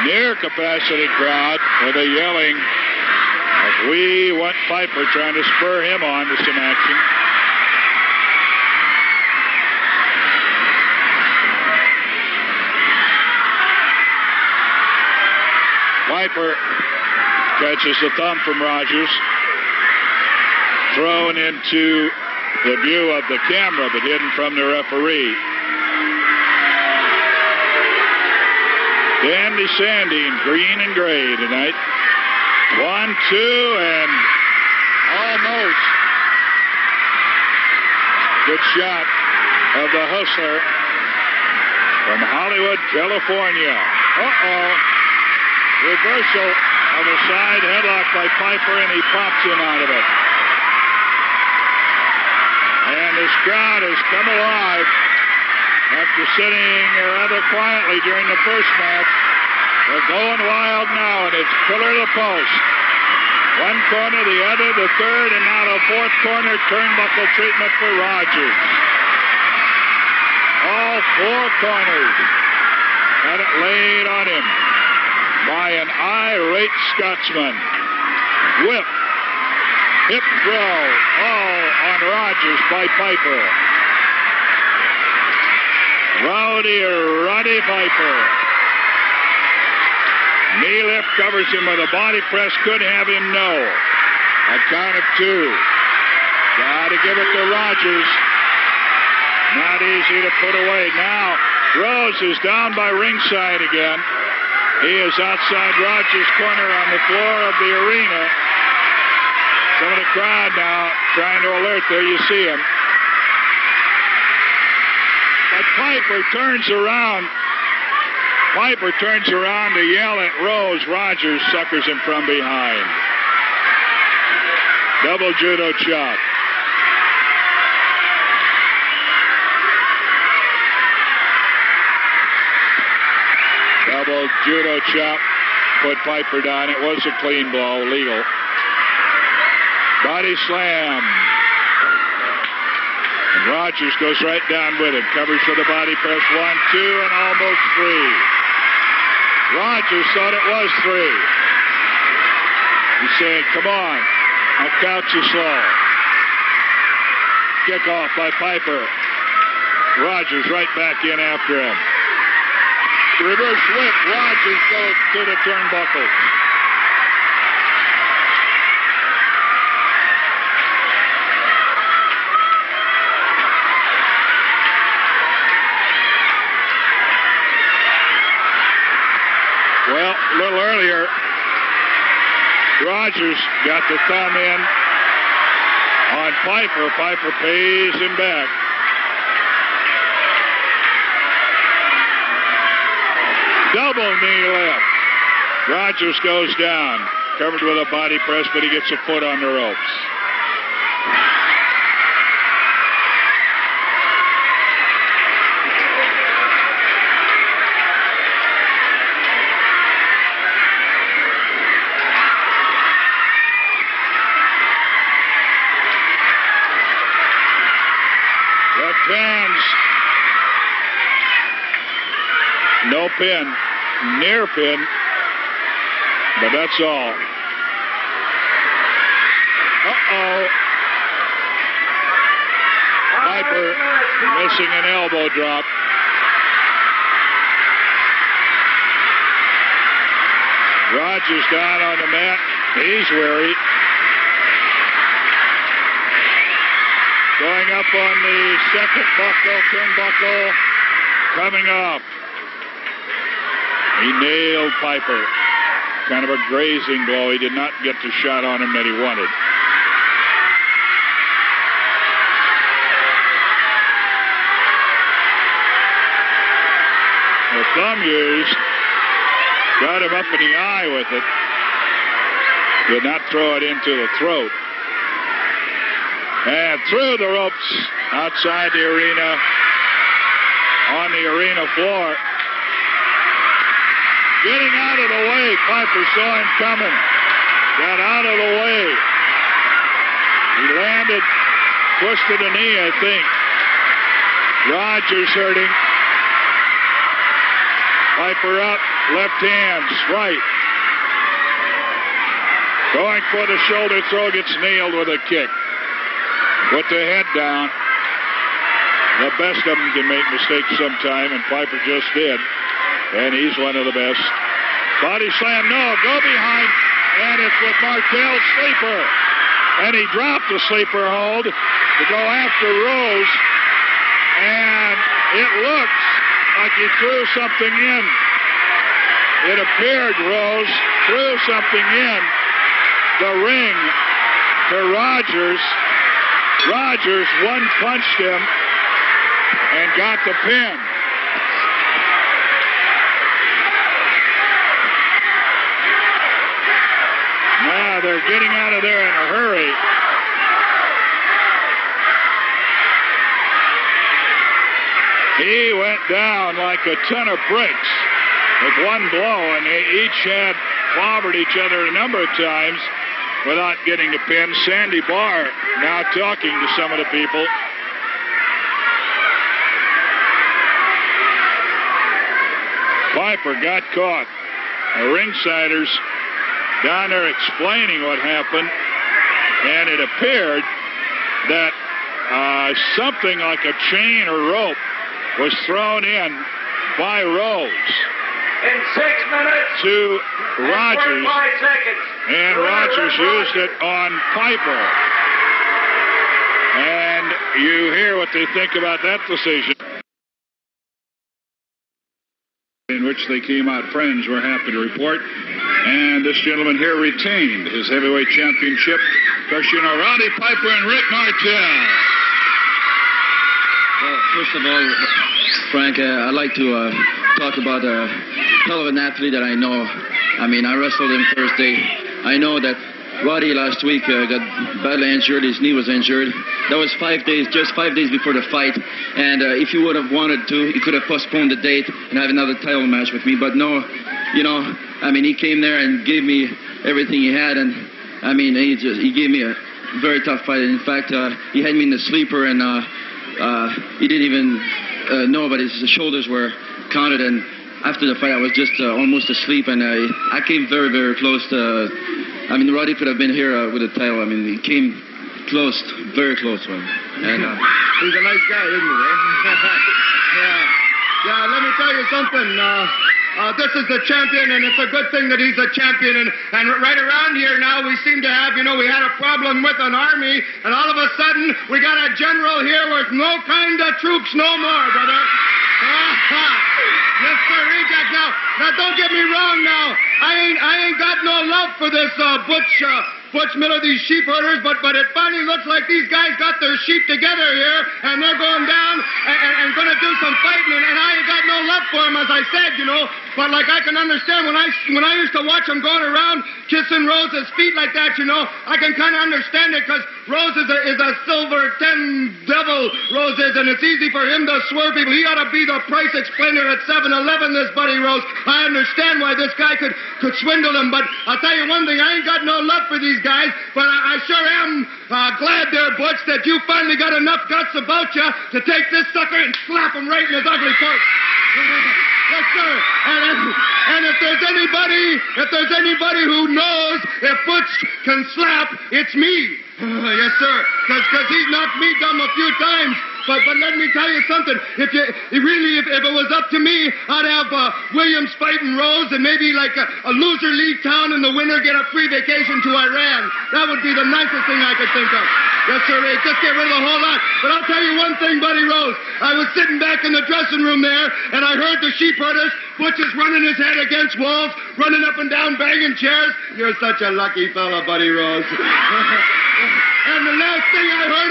Near capacity crowd with a yelling of "We want Piper," trying to spur him on to some action. Piper catches the thumb from Rogers, thrown into the view of the camera, but hidden from the referee. Dandy Sandy in green and gray tonight. 1, 2, and almost. Good shot of the Hustler from Hollywood, California. Reversal of a side headlock by Piper, and he pops him out of it. And this crowd has come alive after sitting rather quietly during the first match. They're going wild now, and it's pillar to post. One corner, the other, the third, and now the fourth corner turnbuckle treatment for Rogers. All four corners had it laid on him by an irate Scotsman. Whip, hip throw, all on Rogers by Piper. Roddy Piper. Knee lift covers him with a body press. Could have him no. A count of 2. Got to give it to Rogers. Not easy to put away. Now, Rose is down by ringside again. He is outside Rogers' corner on the floor of the arena. Some of the crowd now trying to alert. There you see him. But Piper turns around. Piper turns around to yell at Rose. Rogers suckers him from behind. Double judo chop. Double judo chop. Put Piper down. It was a clean blow. Legal. Body slam. And Rogers goes right down with him. Covers for the body press. 1, 2, and almost 3. Rogers thought it was 3. He's saying, come on. I'll count you slow. Kick off by Piper. Rogers right back in after him. Reverse whip. Rogers goes to the turnbuckles. Well, a little earlier, Rogers got the thumb in on Piper. Piper pays him back. double knee lift. Rogers goes down, covered with a body press, but he gets a foot on the ropes. Left hands. No pin. Near pin. But that's all. Uh-oh. Piper missing an elbow drop. Rogers down on the mat. He's weary. Going up on the second turnbuckle, coming off. He nailed Piper. Kind of a grazing blow. He did not get the shot on him that he wanted. The thumb used. Got him up in the eye with it. Did not throw it into the throat. And through the ropes outside the arena, on the arena floor. Getting out of the way. Piper saw him coming. Got out of the way. He landed, twisted a knee, I think. Rogers hurting. Piper up, left hands, right. Going for the shoulder throw, gets nailed with a kick. Put the head down. The best of them can make mistakes sometime, and Piper just did. And he's one of the best. Body slam, no, go behind. And it's with Martel's sleeper. And he dropped the sleeper hold to go after Rose. And it looks like he threw something in. It appeared Rose threw something in the ring to Rogers. Rogers one-punched him and got the pin. Now they're getting out of there in a hurry. He went down like a ton of bricks with one blow, and they each had clobbered each other a number of times without getting the pin. Sandy Barr now talking to some of the people. Piper got caught. The ringsiders down there explaining what happened, and it appeared that something like a chain or rope was thrown in by Rose. In 6 minutes. To Rogers. 45 seconds. And Rogers used it on Piper. And you hear what they think about that decision. In which they came out friends, we're happy to report. And this gentleman here retained his heavyweight championship. Of course, you know, Roddy Piper and Rick Martel. Well, first of all, Frank, I'd like to talk about a hell of an athlete that I know. I mean, I wrestled him Thursday. I know that Roddy last week got badly injured. His knee was injured. That was 5 days, just 5 days before the fight. And if he would have wanted to, he could have postponed the date and have another title match with me. But no, you know, I mean, he came there and gave me everything he had. And, I mean, he gave me a very tough fight. In fact, he had me in the sleeper, and he didn't even know, but his shoulders were counted. And after the fight, I was just almost asleep, and I came very, very close to... I mean, Roddy could have been here with a title. I mean, he came close, very close to him. And he's a nice guy, isn't he? Eh? Yeah, let me tell you something. This is the champion, and it's a good thing that he's a champion. And right around here now, we seem to have, we had a problem with an army, and all of a sudden, we got a general here with no kind of troops no more, brother. Yes, sir, Reject. Now, don't get me wrong now. I ain't got no love for this Butch Miller, these sheepherders, but it finally looks like these guys got their sheep together here, and they're going down and going to do some fighting, and I ain't got no love out for him, as I said, But like I can understand when I used to watch him going around kissing Rose's feet like that, I can kind of understand it because Rose is a silver 10 devil, Rose is, and it's easy for him to swerve people. He ought to be the price explainer at 7-Eleven, this Buddy Rose. I understand why this guy could swindle him, but I'll tell you one thing, I ain't got no love for these guys, but I sure am glad there, Butch, that you finally got enough guts about you to take this sucker and slap him right in his ugly face. Yes, sir. And if there's anybody who knows if Butch can slap, it's me. Yes, sir. Because he's knocked me dumb a few times. But let me tell you something. If it was up to me, I'd have Williams fighting Rose and maybe like a loser leave town in the winter, get a free vacation to Iran. That would be the nicest thing I could think of. Yes, sir, Ray. Just get rid of the whole lot. But I'll tell you one thing, Buddy Rose. I was sitting back in the dressing room there, and I heard the Sheepherders. Butch is running his head against walls, running up and down, banging chairs. You're such a lucky fella, Buddy Rose. And the last thing I heard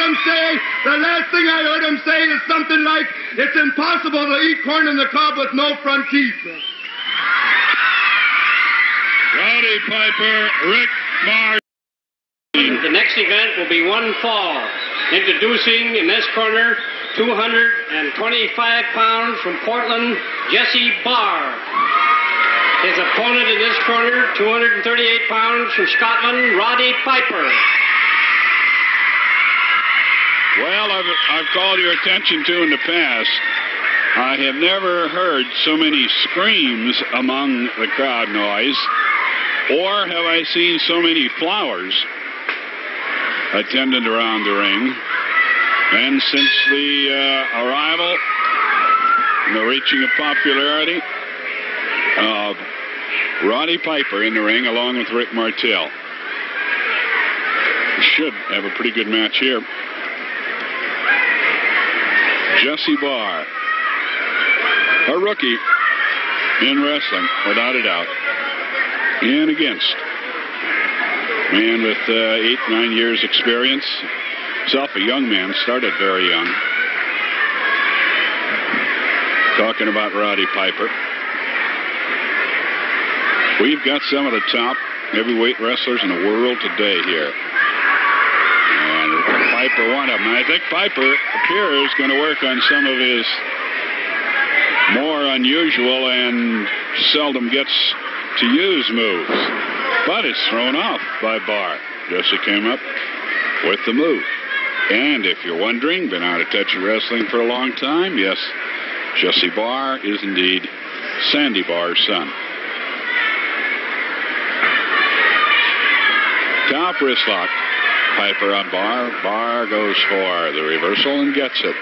him say is something like, it's impossible to eat corn in the cob with no front teeth. Roddy Piper, Rick Barr. The next event will be one fall. Introducing in this corner, 225 pounds from Portland, Jesse Barr. His opponent in this corner, 238 pounds from Scotland, Roddy Piper. Well, I've called your attention to in the past. I have never heard so many screams among the crowd noise, or have I seen so many flowers attended around the ring. And since the arrival, the reaching of popularity of Roddy Piper in the ring along with Rick Martel. Should have a pretty good match here. Jesse Barr, a rookie in wrestling, without a doubt. And against man with 8-9 years experience. Himself a young man, started very young. Talking about Roddy Piper. We've got some of the top heavyweight wrestlers in the world today here. And Piper, one of them. And I think Piper appears going to work on some of his more unusual and seldom gets to use moves. But it's thrown off by Barr. Jesse came up with the move. And if you're wondering, been out of touch of wrestling for a long time, yes, Jesse Barr is indeed Sandy Barr's son. Top wrist lock. Piper on Barr. Barr goes for the reversal and gets it.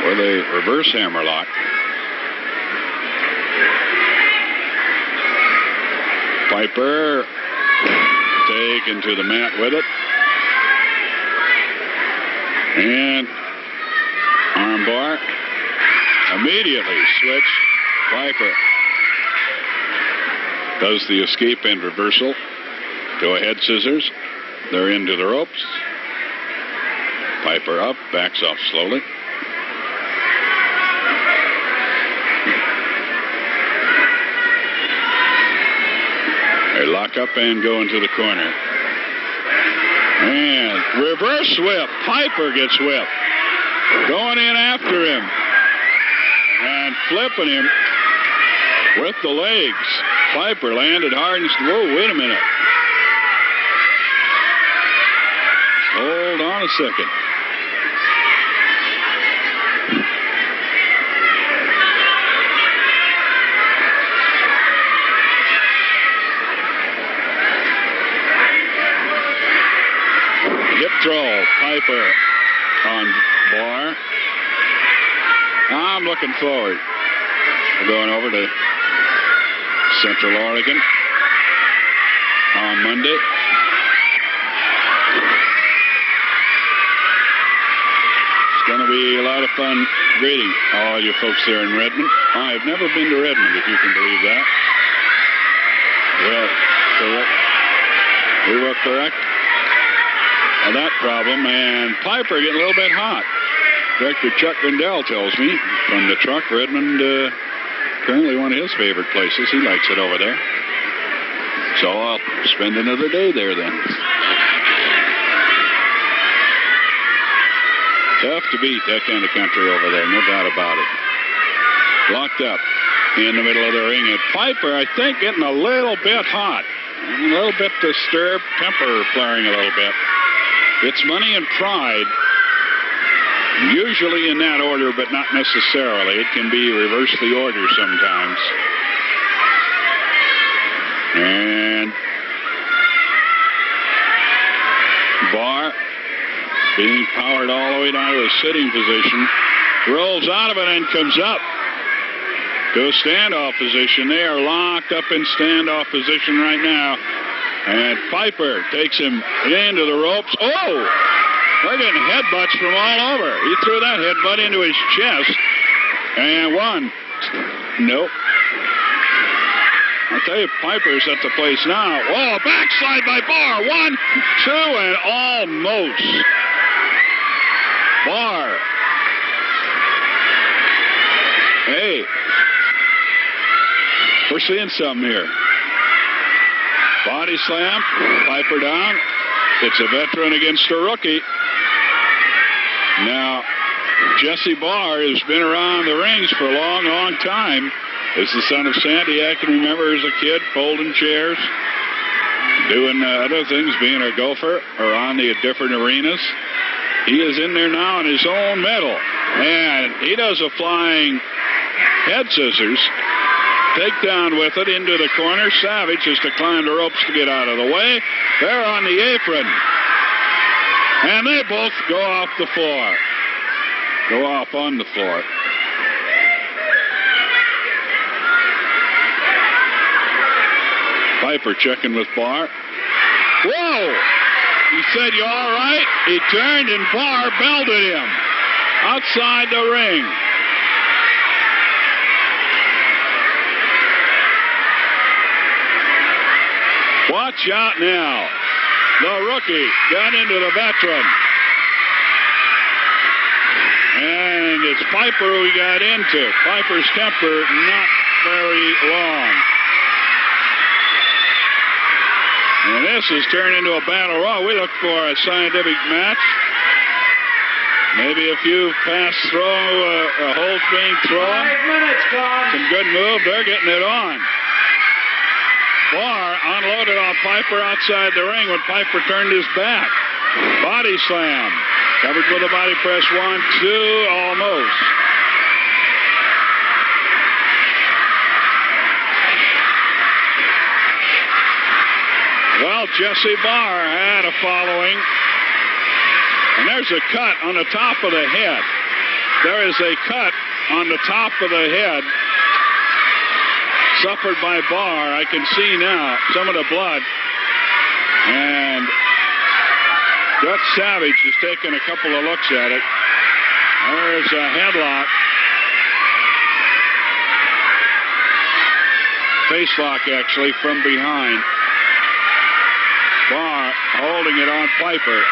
With a reverse hammerlock. Piper taken to the mat with it. And armbar. Immediately switch. Piper does the escape and reversal. Go ahead scissors. They're into the ropes. Piper up, backs off slowly. They lock up and go into the corner. And reverse whip. Piper gets whipped. Going in after him. And flipping him with the legs. Piper landed hard and whoa, wait a minute. Hold on a second. Hip throw, Piper on Barr. I'm looking forward. We're going over to Central Oregon on Monday. It's going to be a lot of fun greeting all you folks there in Redmond. I've never been to Redmond, if you can believe that. Well, correct. We were correct. that problem. And Piper getting a little bit hot. Director Chuck Grindell tells me from the truck. Redmond, currently one of his favorite places. He likes it over there. So I'll spend another day there then. Tough to beat that kind of country over there, no doubt about it. Locked up in the middle of the ring. And Piper, I think, getting a little bit hot. A little bit disturbed, temper flaring a little bit. It's Money and Pride. Usually in that order, but not necessarily. It can be reverse the order sometimes. And Barr being powered all the way down to a sitting position. Rolls out of it and comes up to a standoff position. They are locked up in standoff position right now. And Piper takes him into the ropes. Oh! They're getting headbutts from all over. He threw that headbutt into his chest. And one. Nope. I'll tell you, Piper's at the place now. Oh, backslide by Barr. 1, 2, and almost. Barr. Hey. We're seeing something here. Body slam. Piper down. It's a veteran against a rookie. Now, Jesse Barr has been around the rings for a long, long time. Is the son of Sandy. I can remember as a kid folding chairs, doing other things, being a gopher around the different arenas. He is in there now in his own medal. And he does a flying head scissors. Takedown with it into the corner. Savage has to climb the ropes to get out of the way. They're on the apron. And they both go off the floor. Go off on the floor. Piper checking with Barr. Whoa! He said, "You all right?" He turned and Barr belted him outside the ring. Watch out now. The rookie got into the veteran. And it's Piper who he got into. Piper's temper not very long. And this has turned into a battle royal. We look for a scientific match. Maybe a few pass throw, holds being thrown. 5 minutes gone. Some good move. They're getting it on. Barr unloaded on Piper outside the ring when Piper turned his back. Body slam. Covered with a body press. 1, 2, almost. Well, Jesse Barr had a following. And there's a cut on the top of the head. There is a cut on the top of the head suffered by Barr. I can see now some of the blood. And Dutch Savage has taken a couple of looks at it. There's a headlock. Face lock, actually, from behind. Barr holding it on Piper.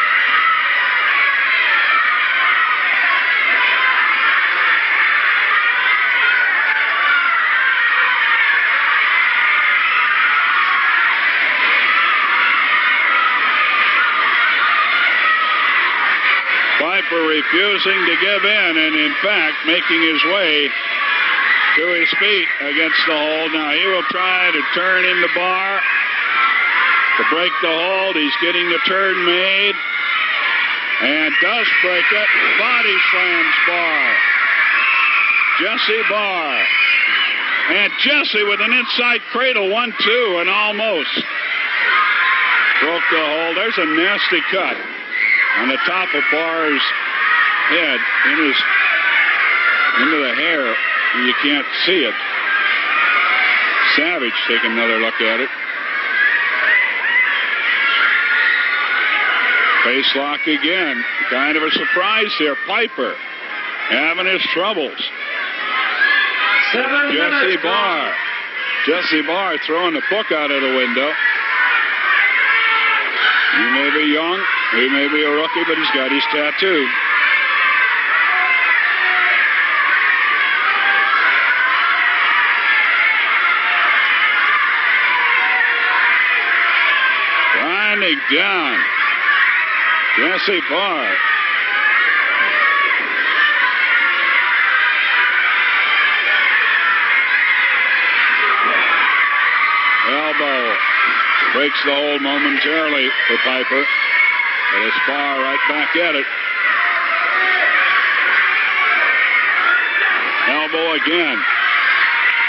Piper refusing to give in and, in fact, making his way to his feet against the hold. Now, he will try to turn into Barr to break the hold. He's getting the turn made and does break it. Body slams Barr. Jesse Barr. And Jesse with an inside cradle. 1, 2, and almost broke the hold. There's a nasty cut on the top of Barr's head into the hair. You can't see it. Savage taking another look at it. Face lock again. Kind of a surprise here. Piper having his troubles. 7 Jesse minutes. Barr. Jesse Barr throwing the book out of the window. You may be young, He may be a rookie, but he's got his tattoo. Grinding down. Jesse Barr. Elbow breaks the hold momentarily for Piper. But it's Barr right back at it. Elbow again.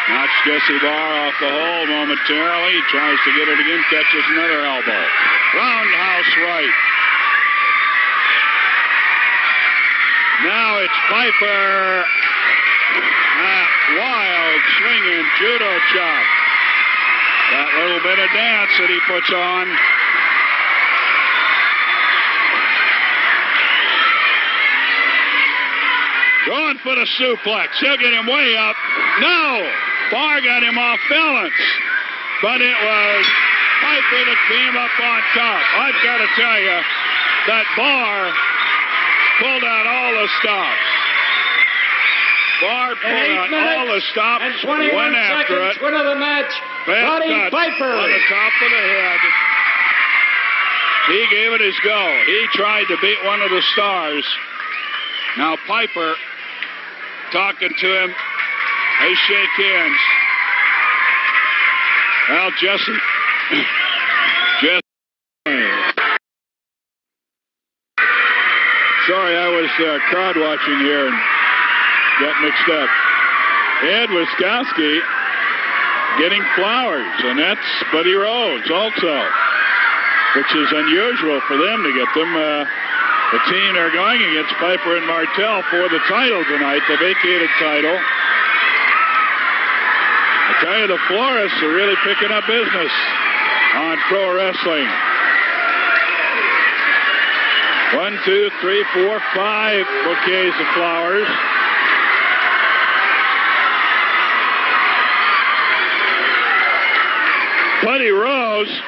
Knocks Jesse Barr off the hold momentarily. He tries to get it again, catches another elbow. Roundhouse right. Now it's Piper. That wild swinging judo chop. That little bit of dance that he puts on. Going for the suplex. He'll get him way up. No! Barr got him off balance. But it was Piper that came up on top. I've got to tell you that Barr pulled out all the stops. Barr pulled out all the stops. And 21 went after seconds. it. Winner of the match, Roddy Piper. On the top of the head. He gave it his go. He tried to beat one of the stars. Now Piper talking to him. They shake hands. Well, Jesse. Sorry, I was crowd watching here and got mixed up. Ed Wiskowski getting flowers, and that's Buddy Rose also, which is unusual for them to get them. The team are going against Piper and Martel for the title tonight, the vacated title. I tell you, the florists are really picking up business on pro wrestling. 1, 2, 3, 4, 5 bouquets of flowers. Buddy Rose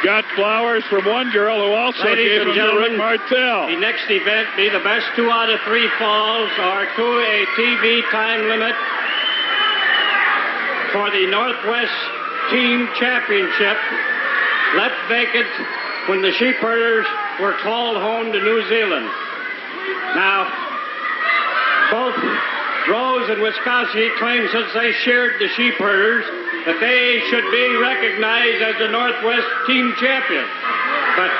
got flowers from one girl who also gave them to Rick Martel. The next event be the best 2 out of 3 falls or to a TV time limit for the Northwest Team Championship, left vacant when the Sheepherders were called home to New Zealand. Now, both Rose and Wiskowski claim since they shared the Sheepherders that they should be recognized as the Northwest Team Champion. But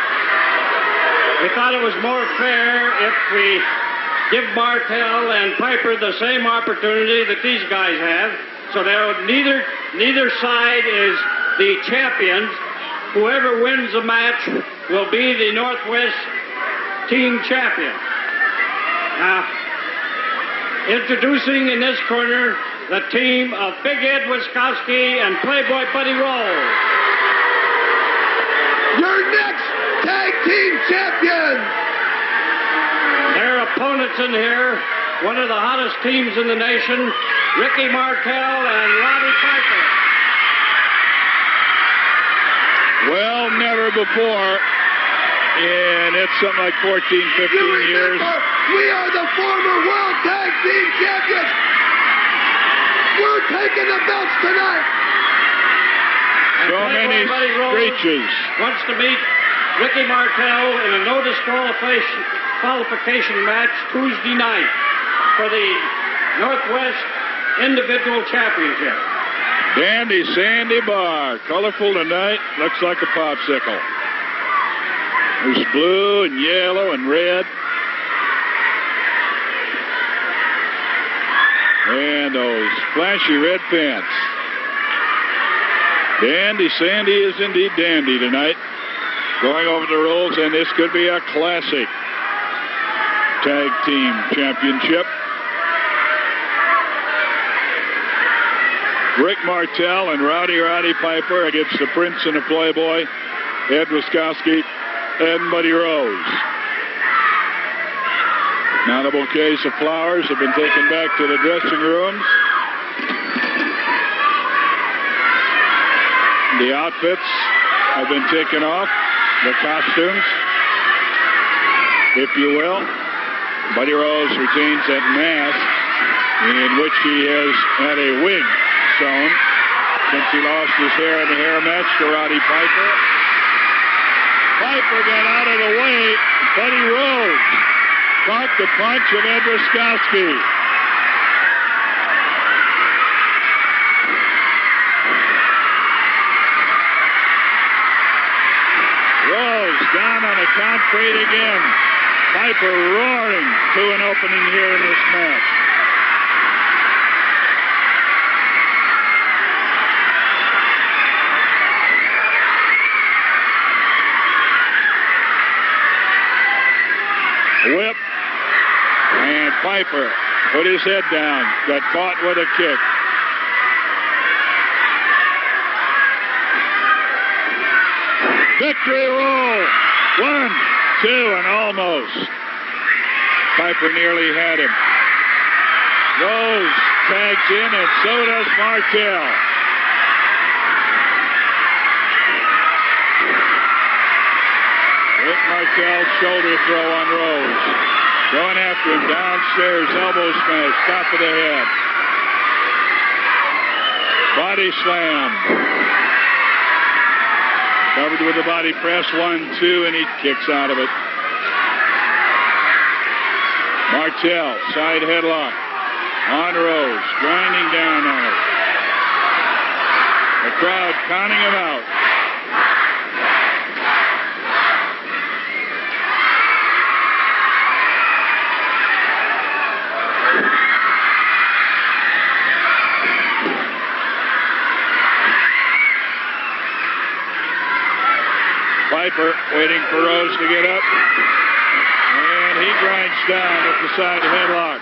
we thought it was more fair if we give Martel and Piper the same opportunity that these guys have. So neither side is the champions. Whoever wins the match will be the Northwest Team Champion. Now, introducing in this corner the team of Big Ed Wiskowski and Playboy Buddy Rose. Your next tag team champion. Their opponents in here, one of the hottest teams in the nation, Ricky Martel and Roddy Piper. Well, never before. And it's something like 14, 15 years. We are the former World Tag Team Champions. We're taking the belts tonight. So many screeches. Wants to meet Ricky Martel in a no disqualification match Tuesday night for the Northwest Individual Championship. Dandy Sandy Barr. Colorful tonight. Looks like a popsicle. There's blue and yellow and red. And those flashy red pants. Dandy Sandy is indeed dandy tonight. Going over the rules, and this could be a classic tag team championship. Rick Martel and Roddy Piper against the Prince and the Playboy, Ed Wiskowski and Buddy Rose. Now the bouquets of flowers have been taken back to the dressing rooms. The outfits have been taken off, the costumes. if you will. Buddy Rose retains that mask in which he has had a wig sewn since he lost his hair in the hair match to Roddy Piper. Piper got out of the way. Buddy Rose caught the punch of Ed Wiskowski. Rose down on the concrete again. Piper roaring to an opening here in this match. Whip, and Piper put his head down, got caught with a kick. Victory roll. 1, 2, and almost. Piper nearly had him. Rose tags in, and so does Martel. Rick Martel's shoulder throw on Rose. Going after him downstairs, elbow smash, top of the head. Body slam. Covered with the body press, 1, 2, and he kicks out of it. Martel, side headlock on Rose, grinding down on it. The crowd counting him out. Piper waiting for Rose to get up. And he grinds down with the side headlock.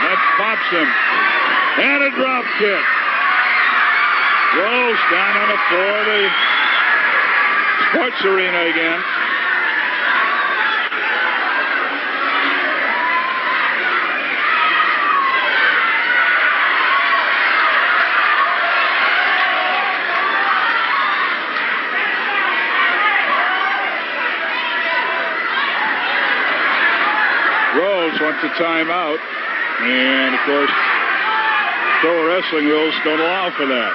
That pops him. And a drop kick. Rose down on the floor of the sports arena again. Wants a timeout, and of course, pro wrestling rules don't allow for that.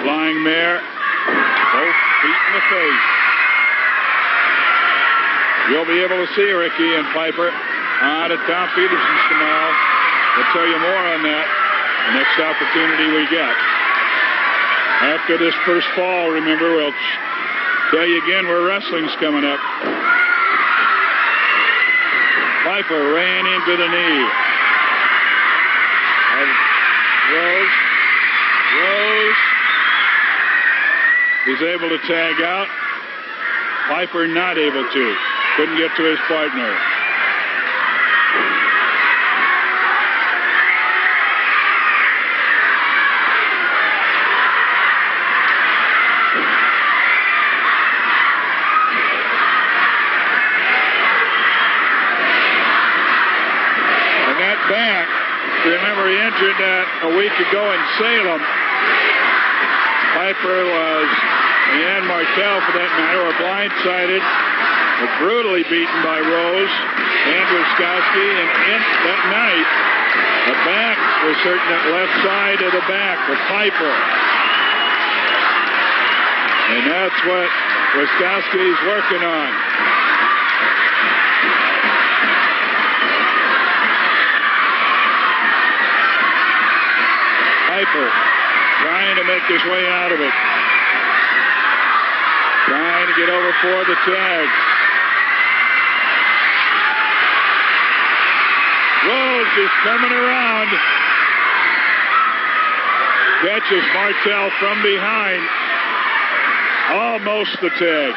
Flying mare, both feet in the face. You'll be able to see Ricky and Piper on at Tom Peterson's tomorrow. We'll tell you more on that next opportunity we get. After this first fall, remember, we'll tell you again where wrestling's coming up. Piper ran into the knee. And Rose is able to tag out. Piper not able to. Couldn't get to his partner. Back. Remember, he injured that a week ago in Salem. Piper was, and Martel for that matter, were blindsided, were brutally beaten by Rose and Wiskowski, and that night, the back was hurting that left side of the back with Piper. And that's what Wiskowski's working on. Piper trying to make his way out of it. Trying to get over for the tag. Rose is coming around. Catches Martel from behind. Almost the tag.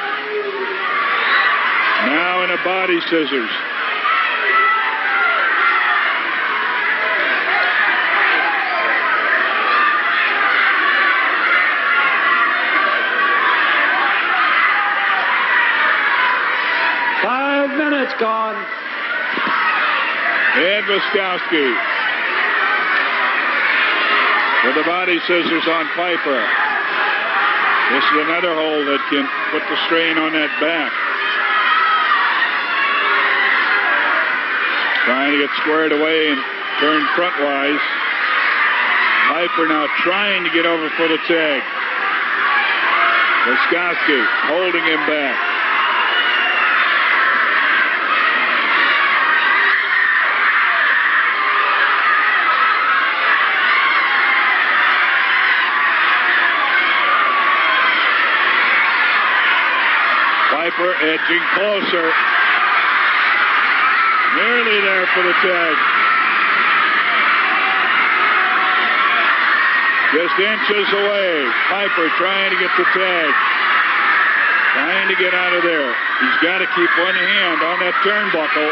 Now in a body scissors. Minutes gone. Ed Wiskowski. with the body scissors on Piper. This is another hold that can put the strain on that back. Trying to get squared away and turn frontwise. Piper now trying to get over for the tag. Wiskowski holding him back. Piper edging closer. Nearly there for the tag. Just inches away. Piper trying to get the tag. Trying to get out of there. He's got to keep one hand on that turnbuckle.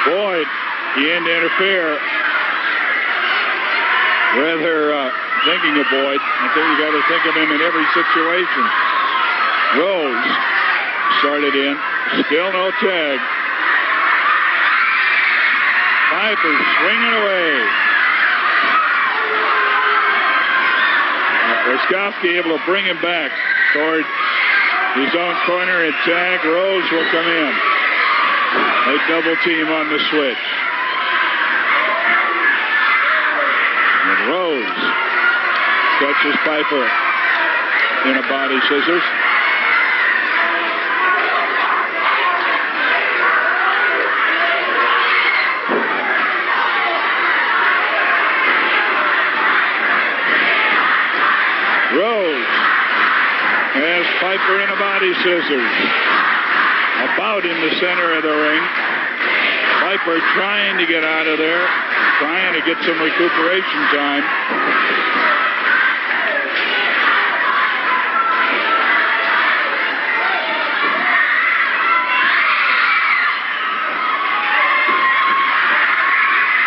Boyd, in to interfere. Rather thinking of Boyd. I think you got to think of him in every situation. Rose started in. Still no tag. Piper swinging away. Wiskowski able to bring him back toward his own corner and tag. Rose will come in. They double team on the switch. And Rose catches Piper in a body scissors. Rose has Piper in a body scissors. About in the center of the ring. Piper trying to get out of there. Trying to get some recuperation time.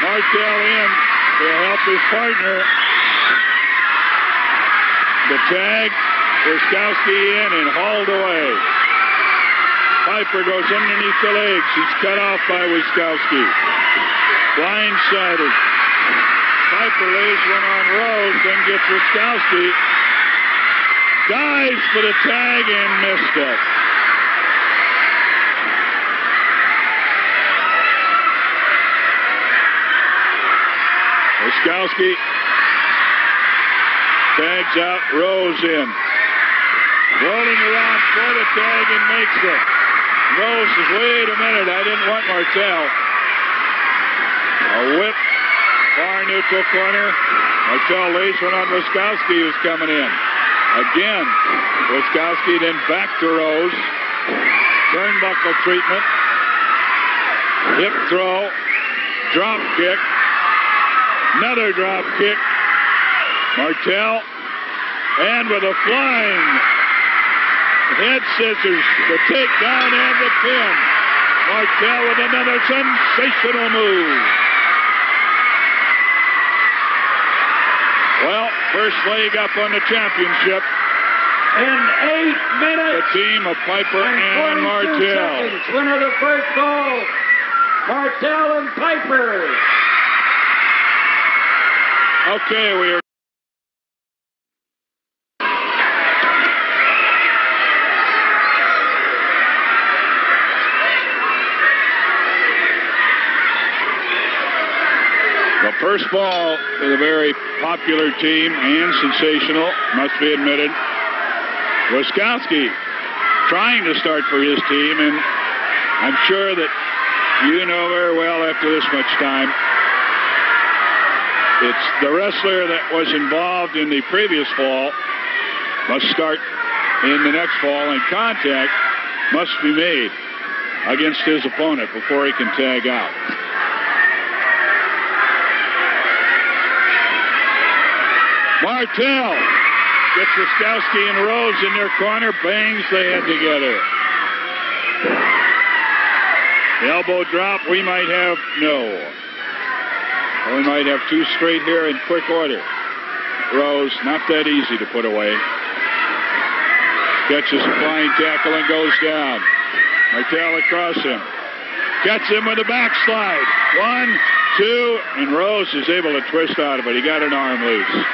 Martel in to help his partner. The tag, Wiskowski in and hauled away. Piper goes underneath the legs. He's cut off by Wiskowski. Blindsided. Piper lays one on Rose, then gets Wiskowski. Dives for the tag and missed it. Wiskowski tags out, Rose in. Rolling around for the tag and makes it. Rose says, wait a minute, I didn't want Martel. A whip, far neutral corner. Martel lays one on Wiskowski, who's coming in. Again, Wiskowski then back to Rose. Turnbuckle treatment. Hip throw. Drop kick. Another drop kick. Martel. And with a flying head scissors, the takedown and the pin. Martel with another sensational move. Well, first leg up on the championship. In 8 minutes. The team of Piper and Martel. Seconds. Winner the first goal. Martel and Piper. Okay, we are. The first ball is a very popular team and sensational, must be admitted. Wiskowski trying to start for his team, and I'm sure that you know very well after this much time, it's the wrestler that was involved in the previous fall must start in the next fall, and contact must be made against his opponent before he can tag out. Martel gets Wiskowski and Rose in their corner, bangs the head together. The elbow drop, we might have no. We might have two straight here in quick order. Rose, not that easy to put away. Catches a flying tackle and goes down. Martel across him. Gets him with a backslide. 1, 2, and Rose is able to twist out of it. He got an arm loose.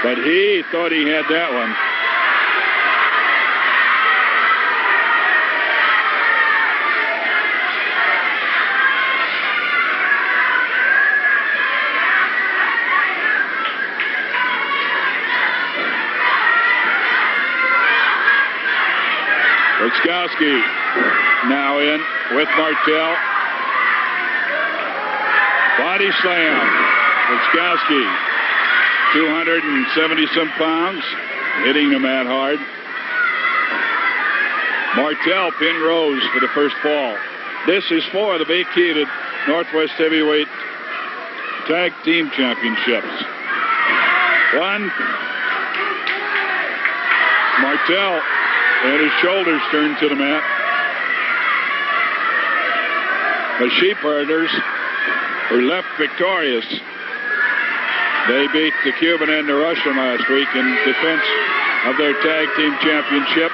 But he thought he had that one. Wiskowski now in with Martel. Body slam. Wiskowski, 270-some pounds, hitting the mat hard. Martel pinned Rose for the first fall. This is for the vacated Northwest Heavyweight Tag Team Championships. 1. Martel and his shoulders turned to the mat. The Sheepherders were left victorious. They beat the Cuban and the Russian last week in defense of their tag team championship.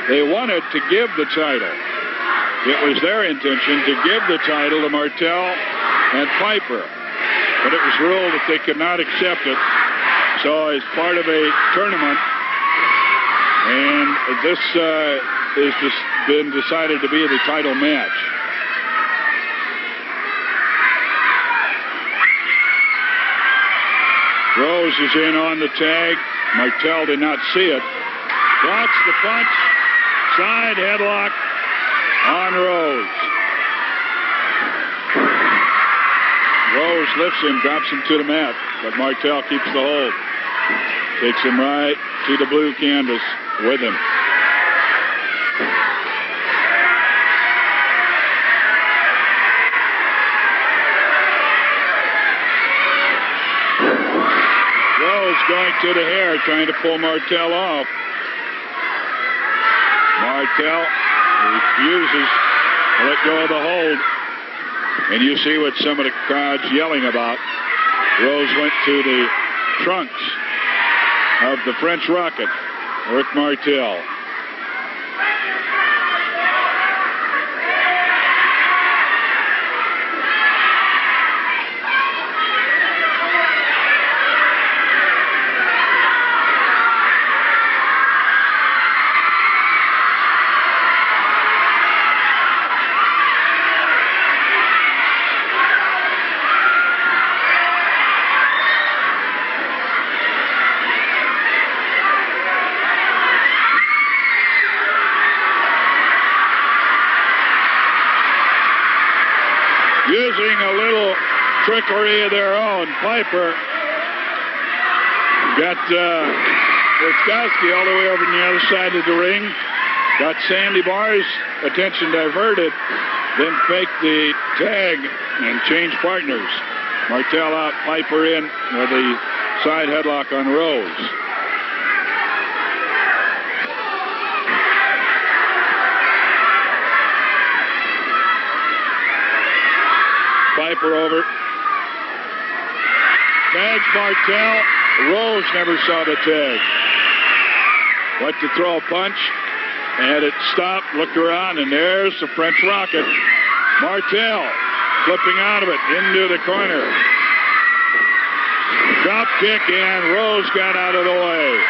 They wanted to give the title. It was their intention to give the title to Martel and Piper, but it was ruled that they could not accept it. So as part of a tournament, and this has just been decided to be the title match. Rose is in on the tag. Martel did not see it. Blocks the punch. Side headlock on Rose. Rose lifts him, drops him to the mat, but Martel keeps the hold. Takes him right to the blue canvas with him. Rose going to the hair, trying to pull Martel off. Martel refuses to let go of the hold. And you see what some of the crowd's yelling about. Rose went to the trunks of the French Rocket, Rick Martel. Using a little trickery of their own, Piper got Wiskowski all the way over on the other side of the ring, got Sandy Barr's attention diverted, then faked the tag and changed partners. Martel out, Piper in with the side headlock on Rose. Piper over. Tags Martel. Rose never saw the tag. Went to throw a punch, and it stopped, looked around, and there's the French Rocket. Martel flipping out of it into the corner. Drop kick, and Rose got out of the way.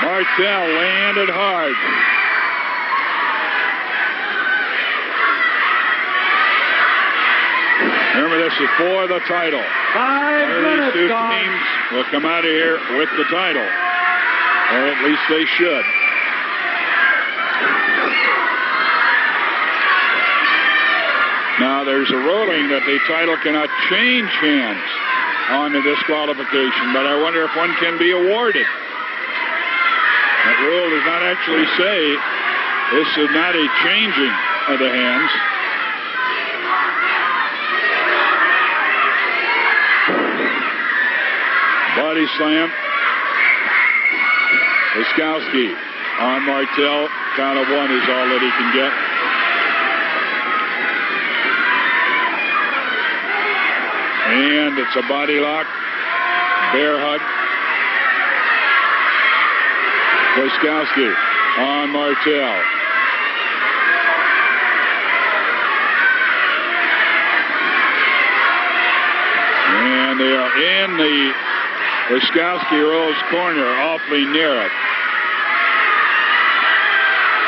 Martel landed hard. Remember, this is for the title. 5 minutes, these two teams will come out of here with the title. Or at least they should. Now, there's a ruling that the title cannot change hands on the disqualification, but I wonder if one can be awarded. That rule does not actually say this is not a changing of the hands. Body slam. Wiskowski on Martel. Count of 1 is all that he can get. And it's a body lock. Bear hug. Wiskowski on Martel. And they are in the Wiskowski-Rose corner, awfully near it.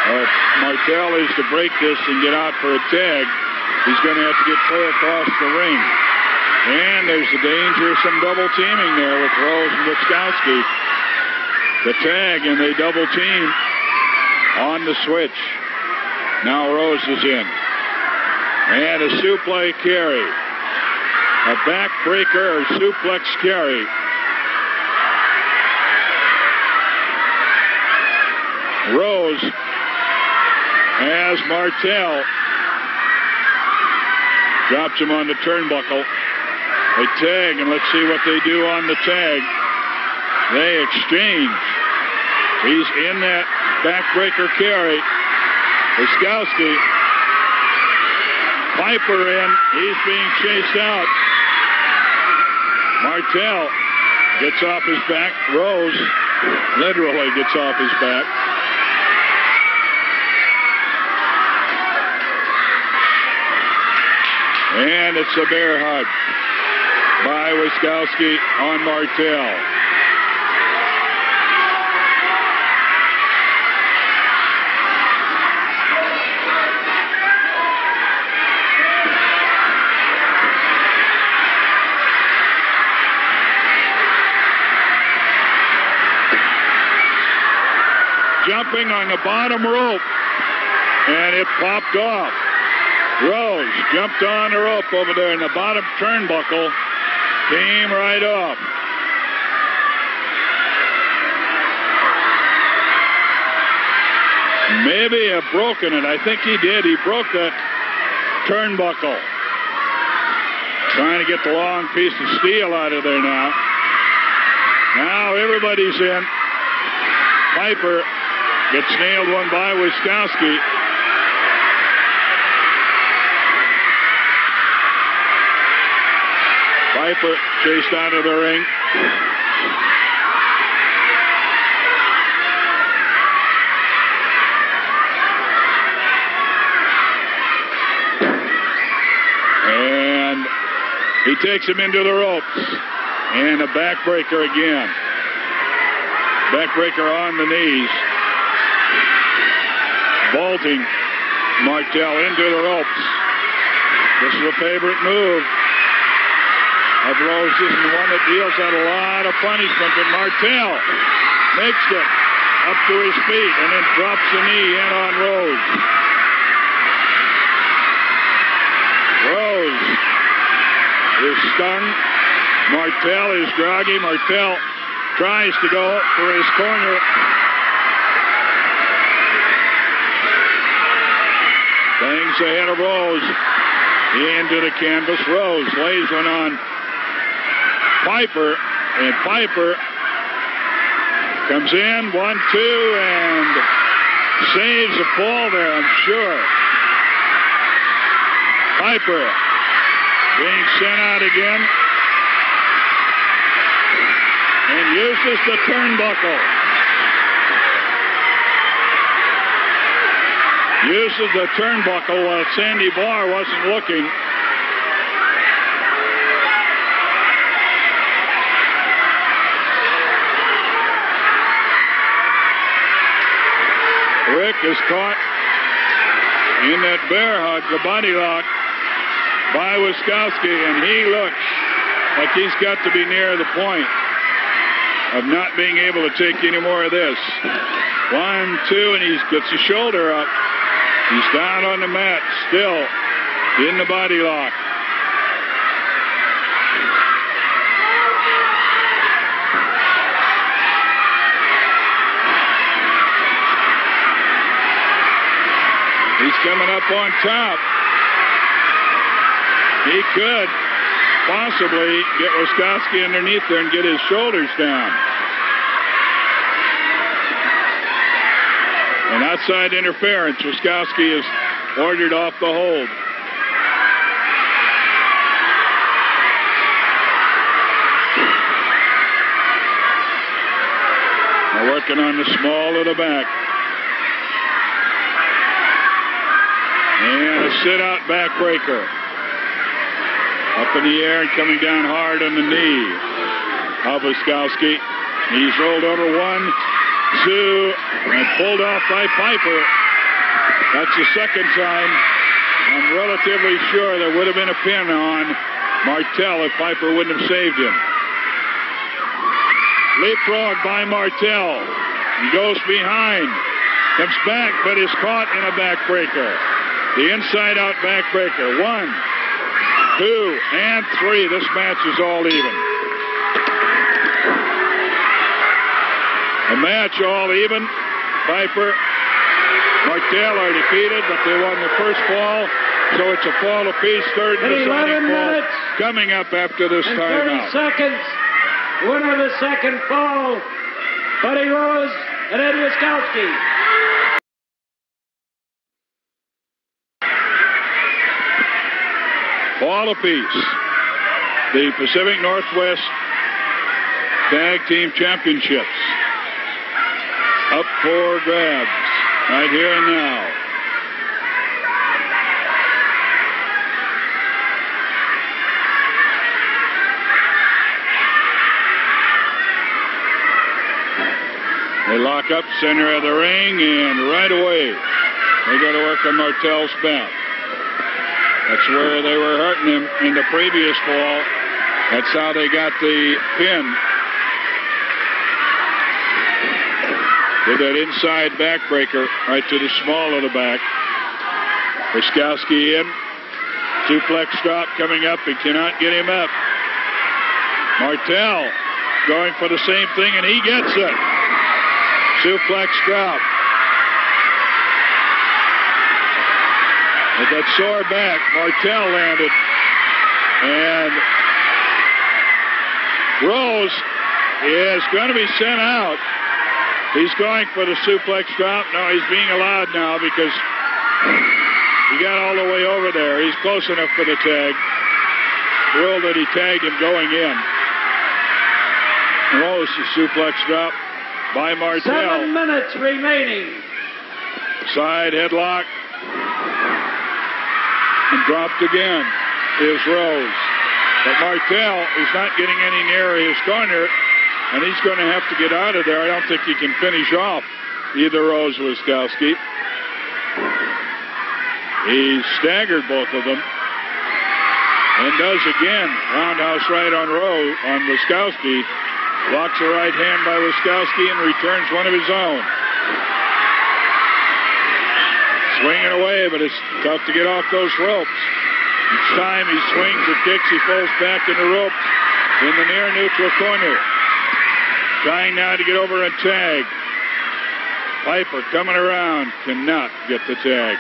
If Martel is to break this and get out for a tag, he's going to have to get clear across the ring. And there's the danger of some double teaming there with Rose and Wiskowski. The tag, and they double team on the switch. Now Rose is in. And a suplex carry. A backbreaker or suplex carry. Rose has Martel. Drops him on the turnbuckle. They tag, and let's see what they do on the tag. They exchange. He's in that backbreaker carry. Wiskowski. Piper in. He's being chased out. Martel gets off his back. Rose literally gets off his back. And it's a bear hug by Wiskowski on Martel. Jumping on the bottom rope, and it popped off. Rose jumped on the rope over there in the bottom turnbuckle, came right off. Maybe have broken it. I think he did. He broke that turnbuckle. Trying to get the long piece of steel out of there now. Now everybody's in. Piper gets nailed one by Wiskowski. Piper chased out of the ring. And he takes him into the ropes. And a backbreaker again. Backbreaker on the knees. Vaulting Martel into the ropes. This is a favorite move of Rose. This is one that deals out a lot of punishment, but Martel makes it up to his feet and then drops the knee in on Rose. Rose is stung. Martel is groggy. Martel tries to go for his corner. Bangs ahead of Rose. Into the canvas. Rose lays one on Piper. And Piper comes in. 1-2 and saves a fall there, I'm sure. Piper being sent out again. And uses the turnbuckle. Uses the turnbuckle while Sandy Barr wasn't looking. Rick is caught in that bear hug, the body lock by Wiskowski, and he looks like he's got to be near the point of not being able to take any more of this. 1-2, and he gets his shoulder up. He's down on the mat, still in the body lock. He's coming up on top. He could possibly get Wiskowski underneath there and get his shoulders down. And outside interference, Wiskowski is ordered off the hold. They're working on the small of the back. And a sit-out backbreaker. Up in the air and coming down hard on the knee of Wiskowski. He's rolled over 1, 2, and pulled off by Piper. That's the second time. I'm relatively sure there would have been a pin on Martel if Piper wouldn't have saved him. Leapfrog by Martel. He goes behind. Comes back, but is caught in a backbreaker. The inside-out backbreaker. 1, 2, and 3. This match is all even. The match all even. Piper, Martel are defeated, but they won the first fall, so it's a fall apiece. Third and deciding fall coming up after this timeout. 30 seconds. Winner of the second fall, Buddy Rose and Ed Wiskowski. Fall apiece. The Pacific Northwest Tag Team Championships. Up for grabs right here and now. They lock up center of the ring, and right away they go to work on Martel's back. That's where they were hurting him in the previous fall. That's how they got the pin. With that inside backbreaker right to the small of the back. Wiskowski in. Suplex drop coming up. He cannot get him up. Martel going for the same thing, and he gets it. Suplex drop. With that sore back, Martel landed. And Rose is going to be sent out. He's going for the suplex drop. No, he's being allowed now because he got all the way over there. He's close enough for the tag. Thrilled that he tagged him going in. Rose, the suplex drop by Martel. 7 minutes remaining. Side headlock. And dropped again is Rose. But Martel is not getting any nearer his corner, and he's going to have to get out of there. I don't think he can finish off either Rose or Wiskowski. He staggered both of them. And does again. Roundhouse right on Wiskowski. Blocks a right hand by Wiskowski and returns one of his own. Swinging away, but it's tough to get off those ropes. Each time he swings or kicks, he falls back in the rope in the near neutral corner. Trying now to get over and tag. Piper coming around, cannot get the tag.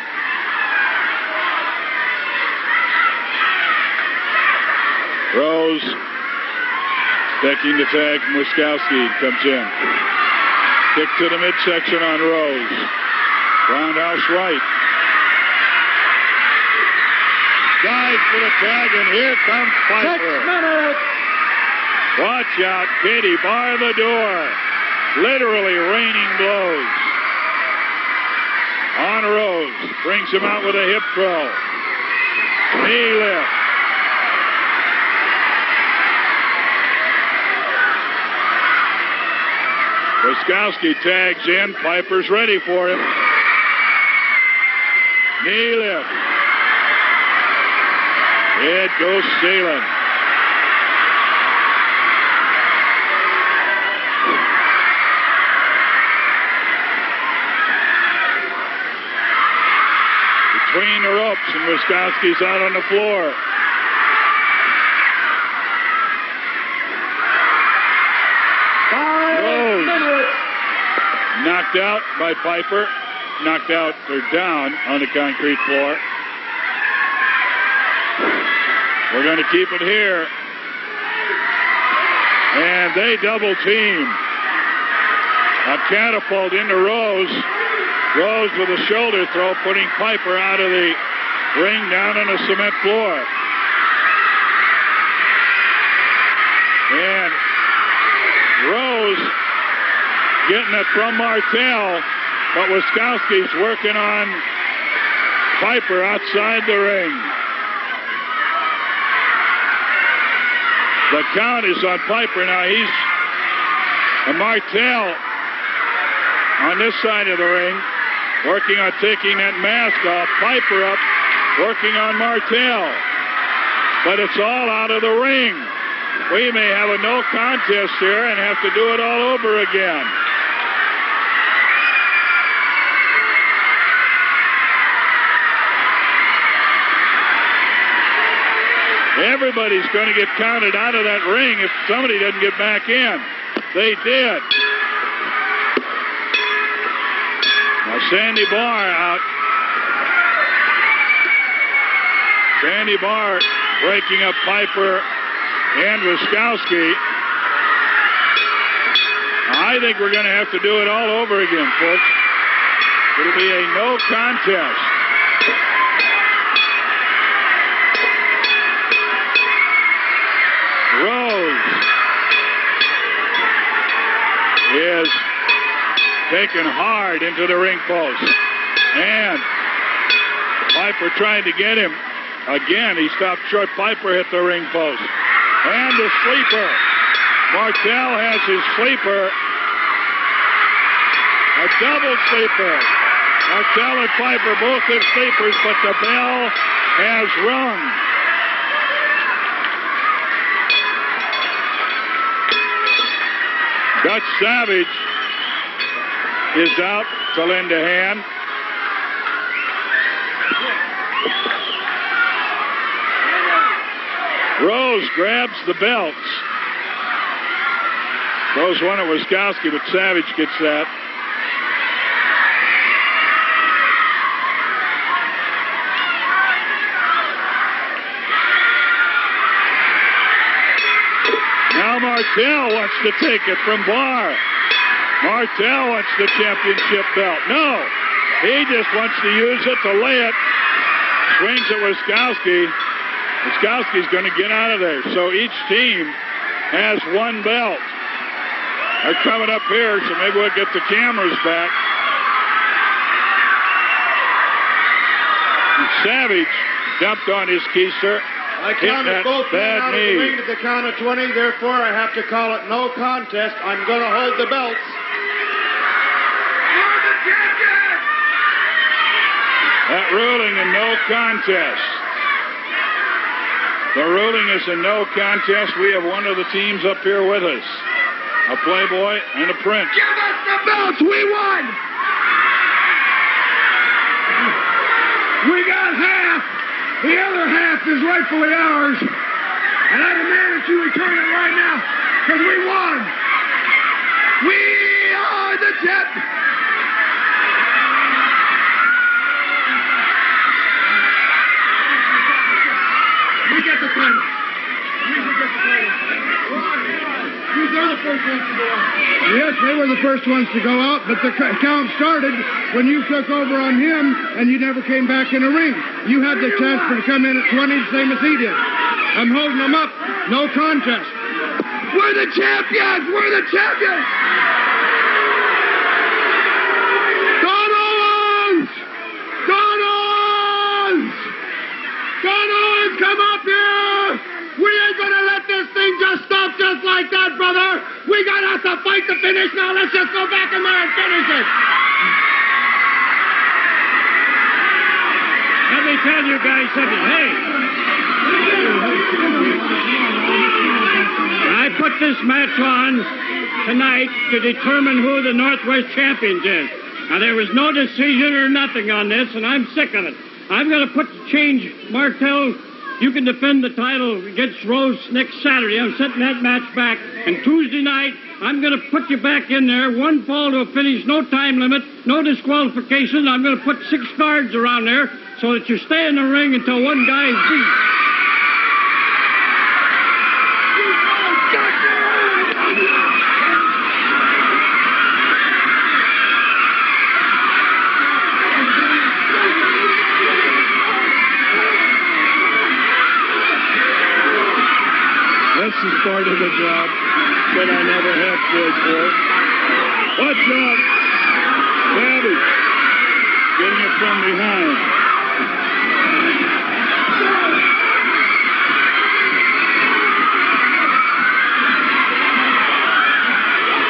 Rose taking the tag from Wiskowski, comes in. Kick to the midsection on Rose. Roundhouse right. Dives for the tag, and here comes Piper. 6 minutes. Watch out, Katie, bar the door. Literally raining blows. On Rose. Brings him out with a hip throw. Knee lift. Wiskowski tags in. Piper's ready for him. Knee lift. It goes sailing. Between the ropes, and Wiskowski's out on the floor. Knocked out by Piper. Knocked out or down on the concrete floor. We're going to keep it here. And they double team. A catapult into Rose. Rose with a shoulder throw, putting Piper out of the ring down on the cement floor. And Rose getting it from Martel, but Wiskowski's working on Piper outside the ring. The count is on Piper. Now he's Martel on this side of the ring, working on taking that mask off. Piper up, working on Martel. But it's all out of the ring. We may have a no contest here and have to do it all over again. Everybody's going to get counted out of that ring if somebody doesn't get back in. They did. Now Sandy Barr out. Sandy Barr breaking up Piper and Wiskowski. I think we're going to have to do it all over again, folks. It'll be a no contest. Rose is taken hard into the ring post. And Piper trying to get him. Again, he stopped short. Piper hit the ring post. And the sleeper. Martel has his sleeper. A double sleeper. Martel and Piper both have sleepers, but the bell has rung. Dutch Savage is out to lend a hand. Rose grabs the belts. Throws one at Wiskowski, but Savage gets that. Now Martel wants to take it from Barr. Martel wants the championship belt. No, he just wants to use it to lay it. Swings at Wiskowski. Wiskowski's going to get out of there. So each team has one belt. They're coming up here, so maybe we'll get the cameras back. And Savage dumped on his keister. I counted both men out of the ring to the count of 20, therefore I have to call it no contest. I'm going to hold the belts. You're the champion! That ruling a no contest. The ruling is a no contest. We have one of the teams up here with us. A Playboy and a Prince. Give us the belts! We won! We got half! The other half is rightfully ours. And I demand that you return it right now, because we won. We are the champions. We get the title. They're the first ones to go out. Yes, they were the first ones to go out, but the count started when you took over on him and you never came back in the ring. You had the chance to come in at 20, the same as he did. I'm holding them up. No contest. We're the champions! We're the champions! Don Owens! Don Owens! Don Owens, come up here! We ain't gonna let this thing just stop just like that, brother! We gotta have to fight the finish now. Let's just go back in there and finish it! Let me tell you guys something. Hey! I put this match on tonight to determine who the Northwest Champions is. Now, there was no decision or nothing on this, and I'm sick of it. I'm going to change Martel. You can defend the title against Rose next Saturday. I'm setting that match back. And Tuesday night, I'm going to put you back in there. One fall to a finish, no time limit, no disqualifications. I'm going to put 6 guards around there so that you stay in the ring until one guy is beat. This is part of the job that I never have cared for. Watch out. Savage getting it from behind.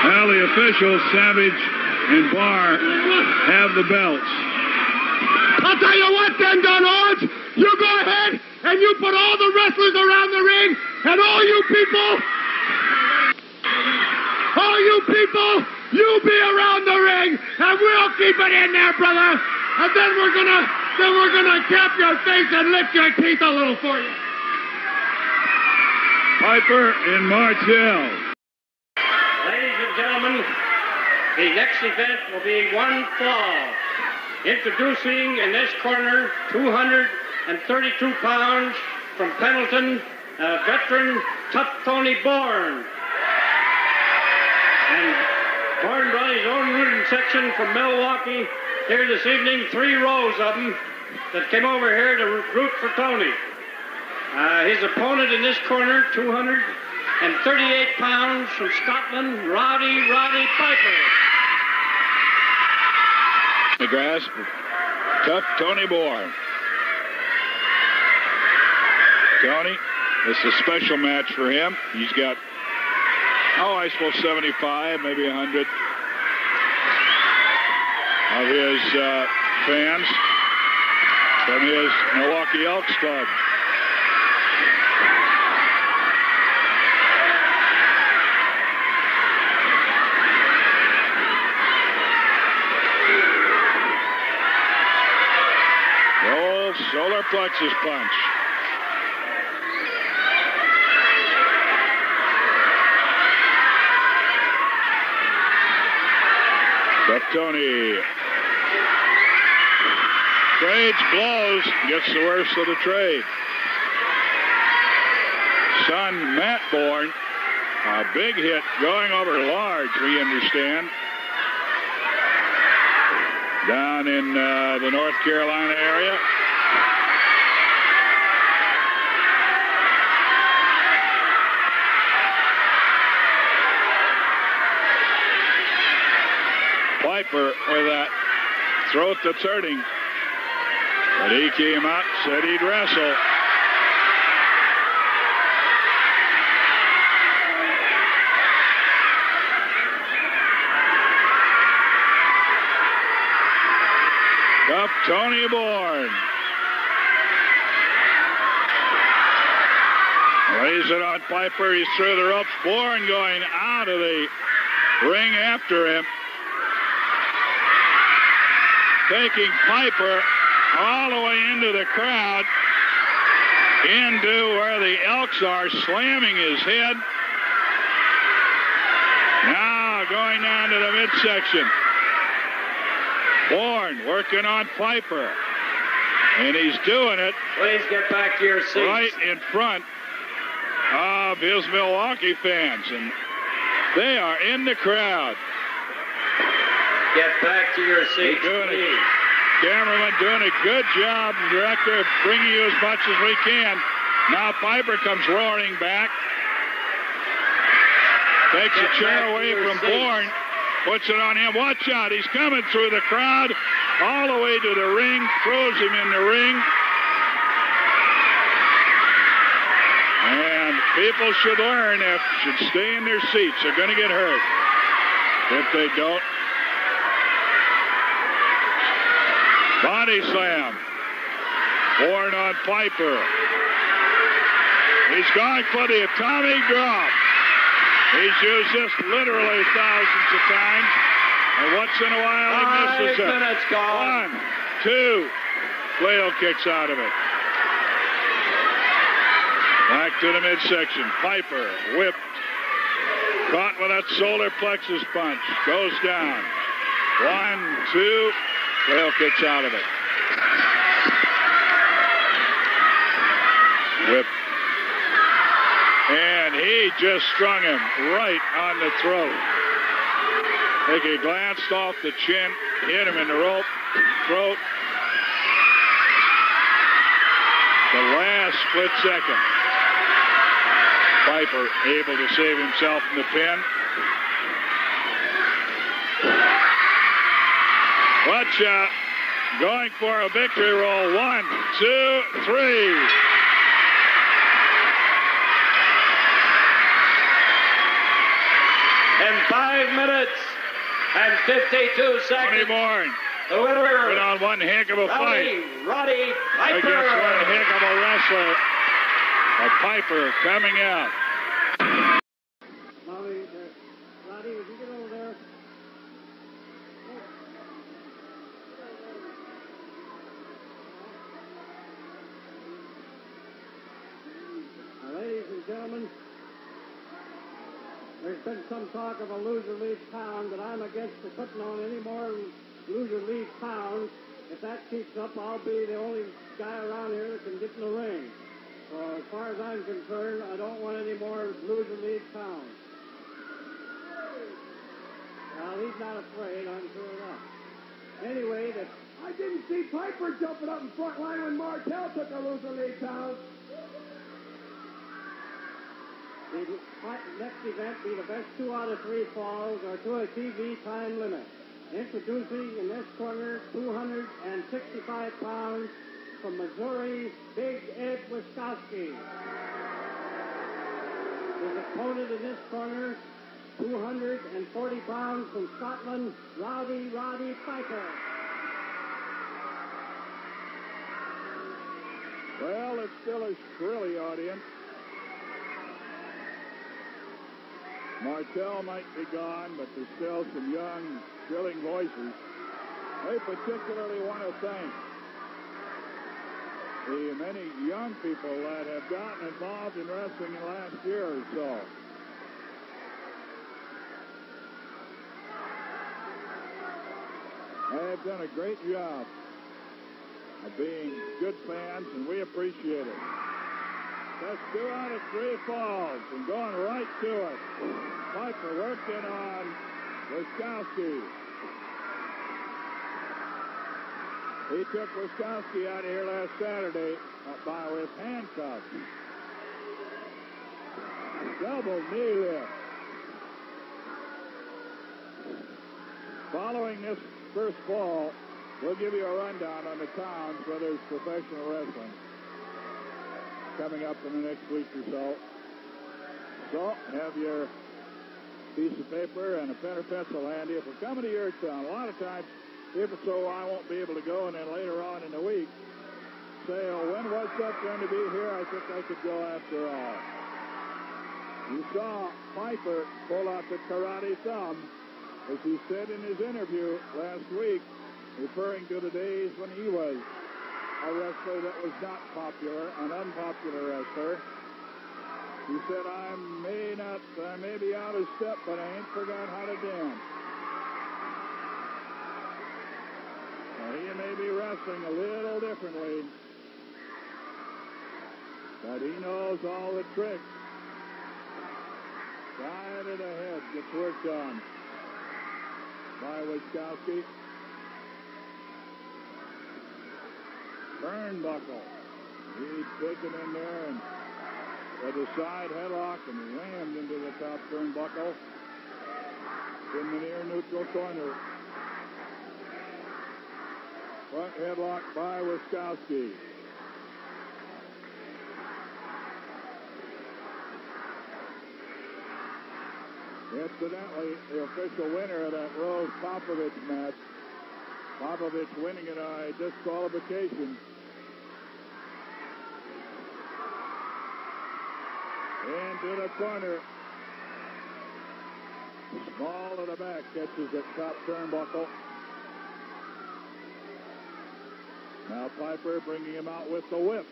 Now the officials, Savage and Barr, have the belts. I'll tell you what then, Don Owens. You go ahead and you put all the wrestlers around the ring, and all you people, you be around the ring, and we'll keep it in there, brother. And then we're gonna cap your face and lift your teeth a little for you. Piper and Martel. Ladies and gentlemen, the next event will be one fall. Introducing in this corner, 232 pounds from Pendleton, veteran Tough Tony Borne. And Borne brought his own rooting section from Milwaukee here this evening, 3 rows of them that came over here to root for Tony. His opponent in this corner, 238 pounds from Scotland, Roddy Piper. The grasp, Tough Tony Borne. Tony, this is a special match for him. He's got, I suppose 75, maybe 100 of his fans from his Milwaukee Elks Club. Solar plexus punch. Tough Tony trades blows, gets the worst of the trade. Son Matt Borne, a big hit going over large, we understand, down in the North Carolina area. Piper with that throat that's hurting. But he came out, said he'd wrestle. Tough Tony Borne. Lays it on Piper. He's through the ropes. Borne going out of the ring after him. Taking Piper all the way into the crowd, into where the Elks are, slamming his head. Now going down to the midsection. Borne working on Piper. And he's doing it. Please get back to your seats. Right in front of his Milwaukee fans. And they are in the crowd. Get back to your seats, please. Cameraman doing a good job, director, bringing you as much as we can. Now Piper comes roaring back. Takes a chair away from Borne. Puts it on him. Watch out. He's coming through the crowd all the way to the ring. Throws him in the ring. And people should learn, should stay in their seats. They're going to get hurt if they don't. Body slam. Borne on Piper. He's going for the atomic drop. He's used this literally thousands of times. And once in a while he misses it. 5 minutes gone. 1, 2. Flail kicks out of it. Back to the midsection. Piper whipped. Caught with that solar plexus punch. Goes down. 1, 2. Flail kicks out of it. Whip. And he just strung him right on the throat. I think he glanced off the chin, hit him in the throat. The last split second. Piper able to save himself from the pin. Watch out. Going for a victory roll. 1, 2, 3. In 5 minutes and 52 seconds. Bourne. The winner. Put on one heck of a fight. Roddy Piper. Against one heck of a wrestler. A Piper coming out. Roddy, would you get over there? Now, ladies and gentlemen, there's been some talk of a loser leaves pound, but I'm against the putting on any more loser leaves pounds. If that keeps up, I'll be the only guy around here that can get in the ring. So as far as I'm concerned, I don't want any more loser leaves pounds. Well, he's not afraid, I'm sure of that. Anyway, I didn't see Piper jumping up in front line when Martel took a loser league pound. The next event be the best 2 out of 3 falls or to a TV time limit. Introducing in this corner, 265 pounds from Missouri, Big Ed Wiskowski. His opponent in this corner, 240 pounds from Scotland, Roddy Piper. Well, it's still a shrilly audience. Martel might be gone, but there's still some young, thrilling voices. They particularly want to thank the many young people that have gotten involved in wrestling in the last year or so. They've done a great job of being good fans, and we appreciate it. That's 2 out of 3 falls and going right to it. Piper working on Wiskowski. He took Wiskowski out of here last Saturday with handcuffs. Double knee lift. Following this first fall, we'll give you a rundown on the towns where there's professional wrestling coming up in the next week or so. So, have your piece of paper and a pen or pencil handy. If we're coming to your town, a lot of times people say, well, I won't be able to go, and then later on in the week say, oh, when was that going to be here? I think I could go after all. You saw Piper pull out the karate thumb, as he said in his interview last week, referring to the days when he was a wrestler that was not popular, an unpopular wrestler. He said, I may be out of step, but I ain't forgot how to dance. Now, he may be wrestling a little differently, but he knows all the tricks. Side of the head gets worked on by Wiskowski. Turnbuckle. He's taken in there and with a side headlock and rammed into the top turnbuckle in the near neutral corner. Front headlock by Wiskowski. Incidentally, the official winner of that Rose Popovich match, Popovich winning it on a disqualification. Into the corner. Small to the back, catches that top turnbuckle. Now Piper bringing him out with the whip.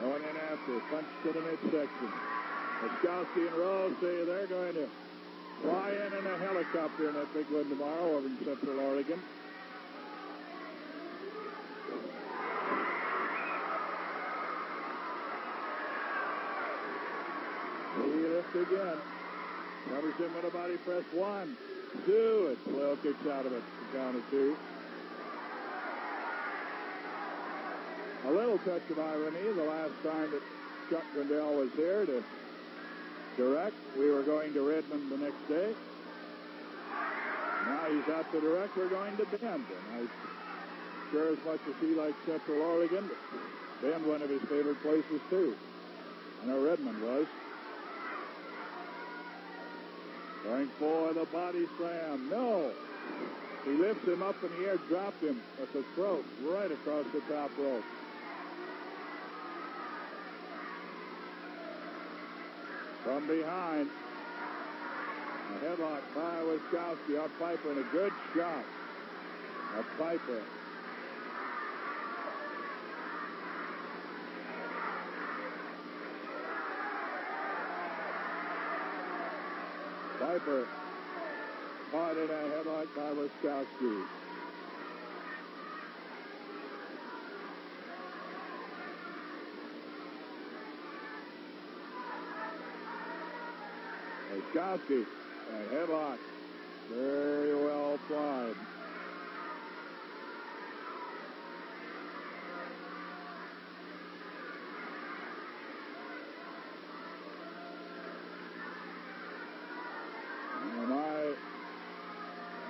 Going in after, punch to the midsection. Wiskowski and Rose say they're going to fly in a helicopter in that big one tomorrow over in Central Oregon. He lifts again. Covers him with a body press. 1, 2. And Flail kicks out of it. The count of 2. A little touch of irony. The last time that Chuck Grindell was here to direct, we were going to Redmond the next day. Now now he's out to the wreck. We're going to Bend. And I sure as much as he likes Central Oregon, Bend one of his favorite places too. I know Redmond was. Going for the body slam. No. He lifts him up in the air, dropped him at the throat right across the top rope. From behind, a headlock by Wiskowski on Piper, and a good shot of Piper. Piper caught in a headlock by Wiskowski. Wiskowski, a headlock, very well applied.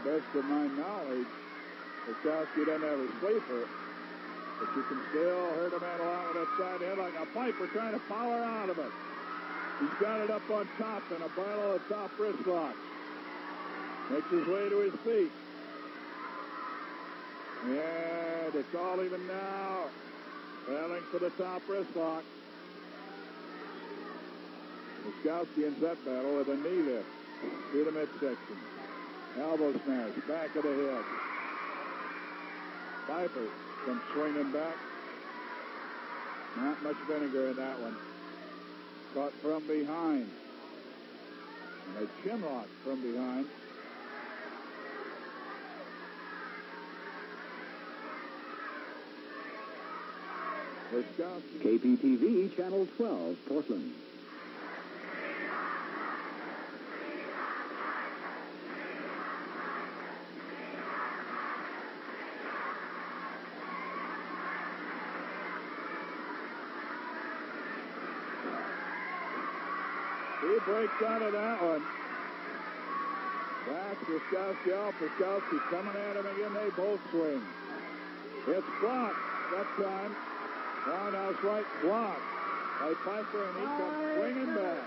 Best of my knowledge, Wiskowski doesn't have a sleeper, but you can still hurt a man a lot with that side headlock. Now Piper trying to power out of it. He's got it up on top in a bundle of top wrist locks. Makes his way to his feet. And it's all even now. Battling for the top wrist lock. Wiskowski ends that battle with a knee lift to the midsection. Elbow smash, back of the head. Piper comes swinging back. Not much vinegar in that one. Caught from behind. And a chin lock from behind. Wiskowski. KPTV Channel 12, Portland. He breaks out of that one. That's Wiskowski off. Wiskowski coming at him again. They both swing. It's blocked that time. Roundhouse right blocked by Piper, and he comes swinging back.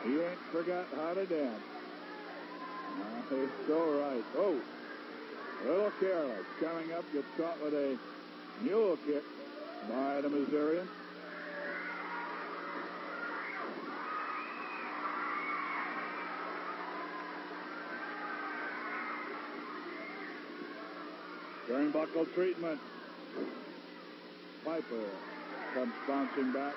He ain't forgot how to dance. He's so right. Oh, a little careless. Coming up, gets caught with a mule kick by the Missourian. Turnbuckle treatment. Piper comes bouncing back.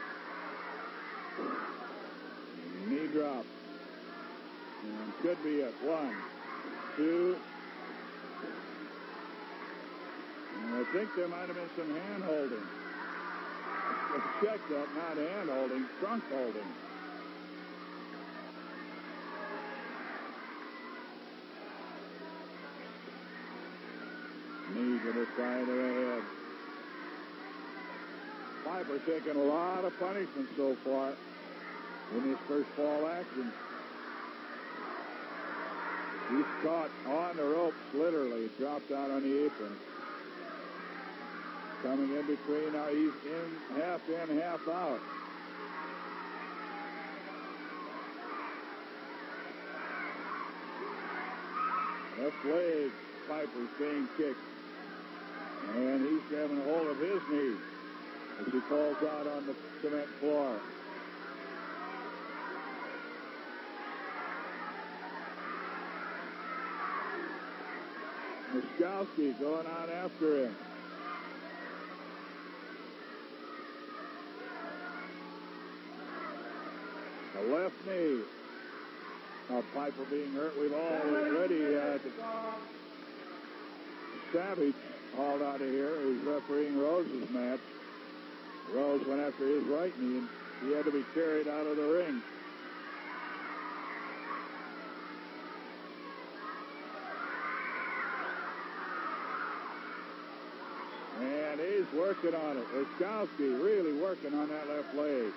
Knee drop. And could be it. 1, 2. And I think there might have been some hand holding. Let's check that. Not hand holding, trunk holding. Knee to the side of the head. Piper taking a lot of punishment so far in his first fall action. He's caught on the ropes, literally, dropped out on the apron. Coming in between, now he's in, half out. Left leg, Piper's being kicked. And he's having a hold of his knee as he falls out on the cement floor. Wiskowski going on after him. The left knee. Now Piper being hurt. We've already had Savage hauled out of here, who's refereeing Rose's match. Rose went after his right knee, and he had to be carried out of the ring. And he's working on it. Wiskowski really working on that left leg.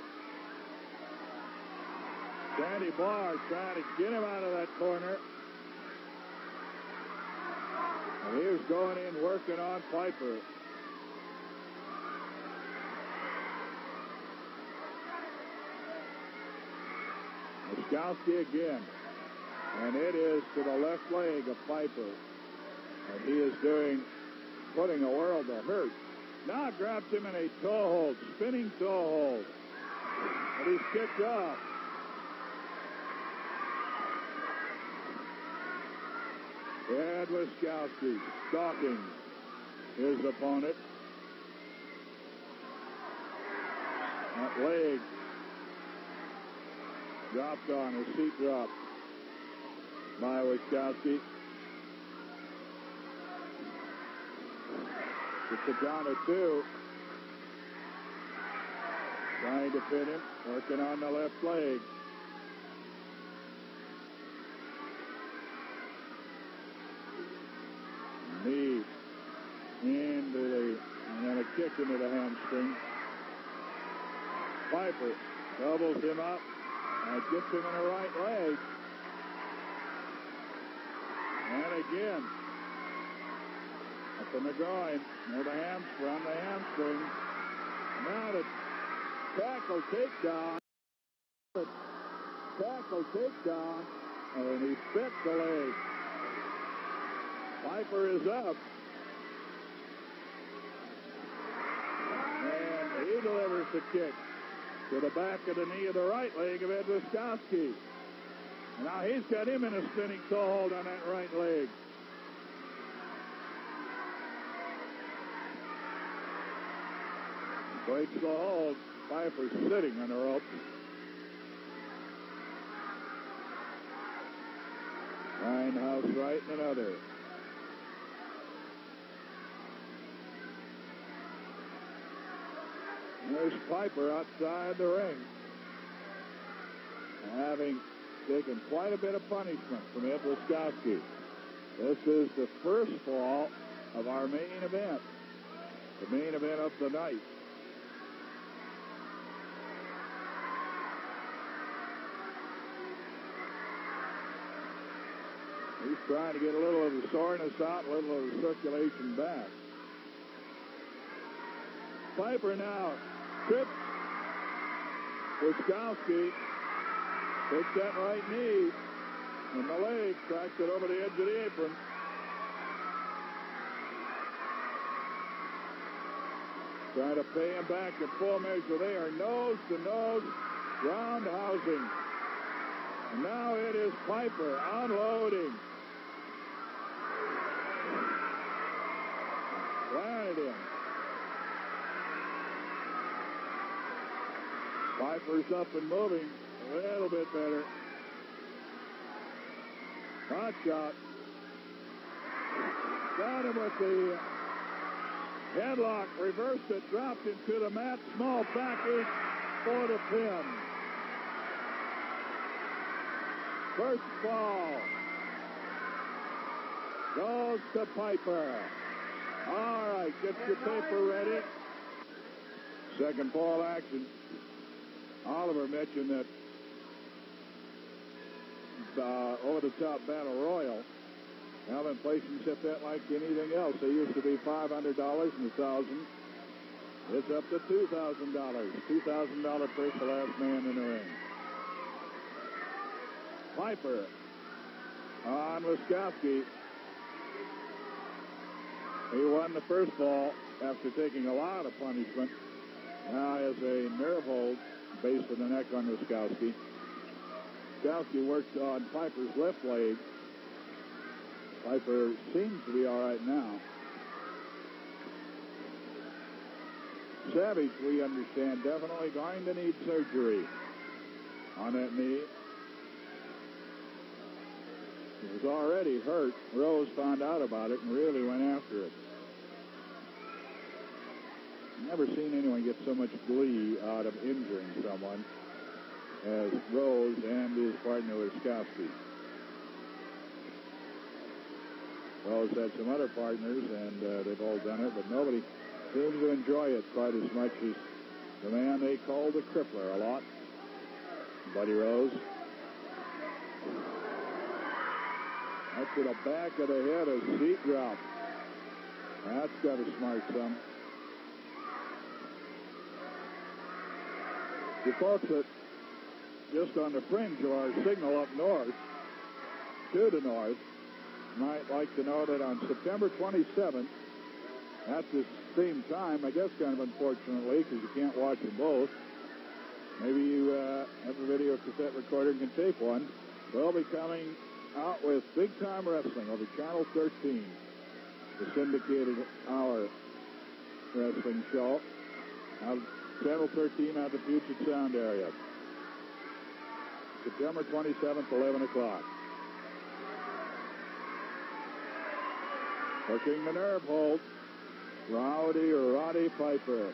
Sandy Barr trying to get him out of that corner. And he was going in working on Piper. Wiskowski again. And it is to the left leg of Piper. And he is putting a world of hurt. Now grabs him in a toe hold, spinning toe hold. And he's kicked off. Ed Wiskowski stalking his opponent. That leg dropped on, his seat dropped by Wiskowski. It's a down to 2. Trying to pin him, working on the left leg. Knee and then a kick into the hamstring. Piper doubles him up and gets him in the right leg. And again, up in the groin, near the hamstring. Now the tackle takedown. And he spits the leg. Piper is up. And he delivers the kick to the back of the knee of the right leg of Ed Wiskowski. And now he's got him in a spinning toe hold on that right leg. Breaks the hold. Piper's sitting on the rope. Grindhouse right and another. There's Piper outside the ring, having taken quite a bit of punishment from Ed Wiskowski. This is the first fall of our main event, the main event of the night. He's trying to get a little of the soreness out, a little of the circulation back. Piper now trips Wiskowski, takes that right knee, and the leg cracks it over the edge of the apron. Trying to pay him back at full measure. They are nose-to-nose roundhousing. And now it is Piper unloading. Planted him. Piper's up and moving a little bit better. Hot shot. Got him with the headlock. Reversed it. Dropped him to the mat. Small package for the pin. First fall goes to Piper. All right, get your paper ready. Second fall action. Oliver mentioned that over-the-top battle royal. Now inflation's hit that like anything else. They used to be $500 and $1,000. It's up to $2,000. $2,000 purse for last man in the ring. Piper on Wiskowski. He won the first fall after taking a lot of punishment. Now has a nerve hold base of the neck on Wiskowski. Wiskowski works on Piper's left leg. Piper seems to be all right now. Savage, we understand, definitely going to need surgery on that knee. He was already hurt. Rose found out about it and really went after it. Never seen anyone get so much glee out of injuring someone as Rose and his partner Wiskowski. Rose had some other partners, and they've all done it, but nobody seems to enjoy it quite as much as the man they call the crippler a lot, Buddy Rose. Up to the back of the head, a seat drop. That's got to smart some. The folks that just on the fringe of our signal up north, to the north, might like to know that on September 27th, at this same time, I guess kind of unfortunately, because you can't watch them both, maybe you have a video cassette recorder and can tape one, we'll be coming out with Big Time Wrestling over Channel 13, the syndicated hour wrestling show. Channel 13 out of the Puget Sound area. September 27th, 11 o'clock. Working the nerve hold, Roddy Piper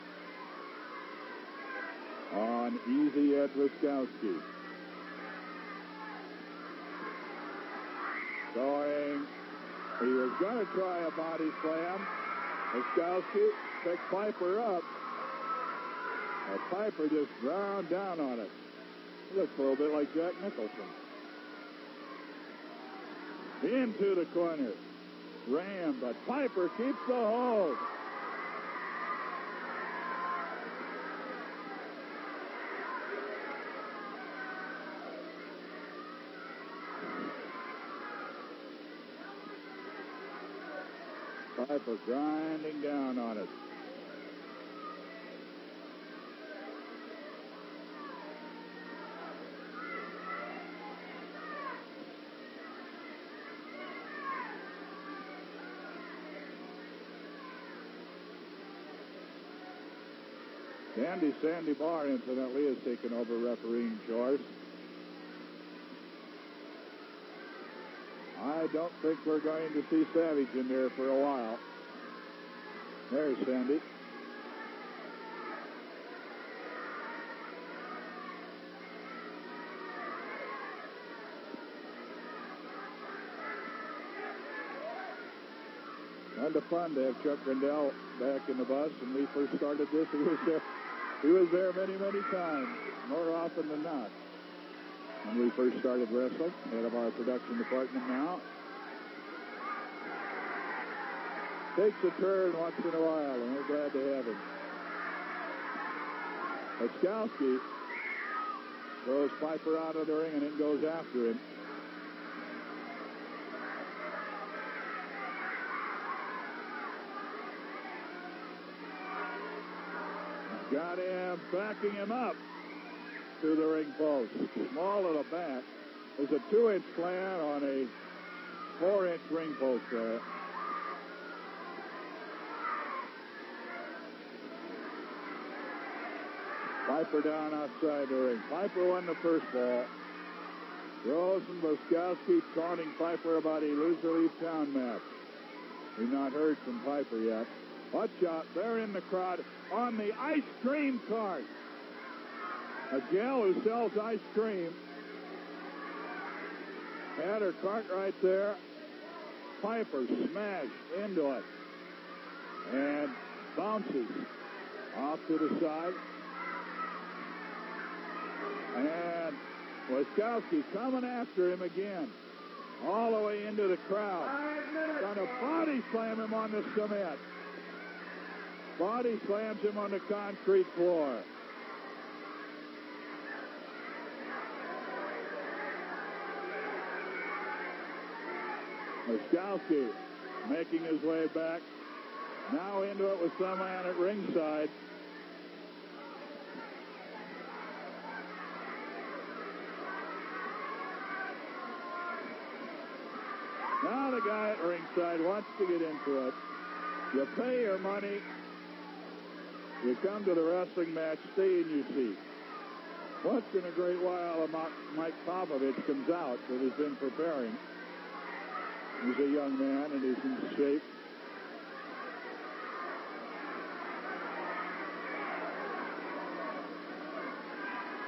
on Easy Ed Wiskowski. Going, he was going to try a body slam. Wiskowski picked Piper up. And Piper just ground down on it. He looks a little bit like Jack Nicholson. Into the corner. Ram, but Piper keeps the hold. Piper grinding down on it. Sandy Barr, incidentally, has taken over refereeing chores. I don't think we're going to see Savage in there for a while. There's Sandy. Kind of fun to have Chuck Grindell back in the bus. When we first started this, he was there many, many times, more often than not. When we first started wrestling, head of our production department now. Takes a turn once in a while, and we're glad to have him. Wiskowski throws Piper out of the ring and then goes after him. Got him, backing him up to the ring post. Small at the back. There's a 2-inch slant on a 4-inch ring post there. Piper down outside the ring. Piper won the first ball. Rose and Wiskowski taunting Piper about a loser-leave town match. We've not heard from Piper yet. Watch out, they're in the crowd on the ice cream cart. A gal who sells ice cream had her cart right there. Piper smashed into it and bounces off to the side. And Wiskowski coming after him again, all the way into the crowd. Going to body slam him on the cement. Body slams him on the concrete floor. Wiskowski making his way back. Now into it with some man at ringside. Now the guy at ringside wants to get into it. You pay your money. You come to the wrestling match, stay in your seat. Once in a great while, Mike Popovich comes out that has been preparing. He's a young man and he's in shape.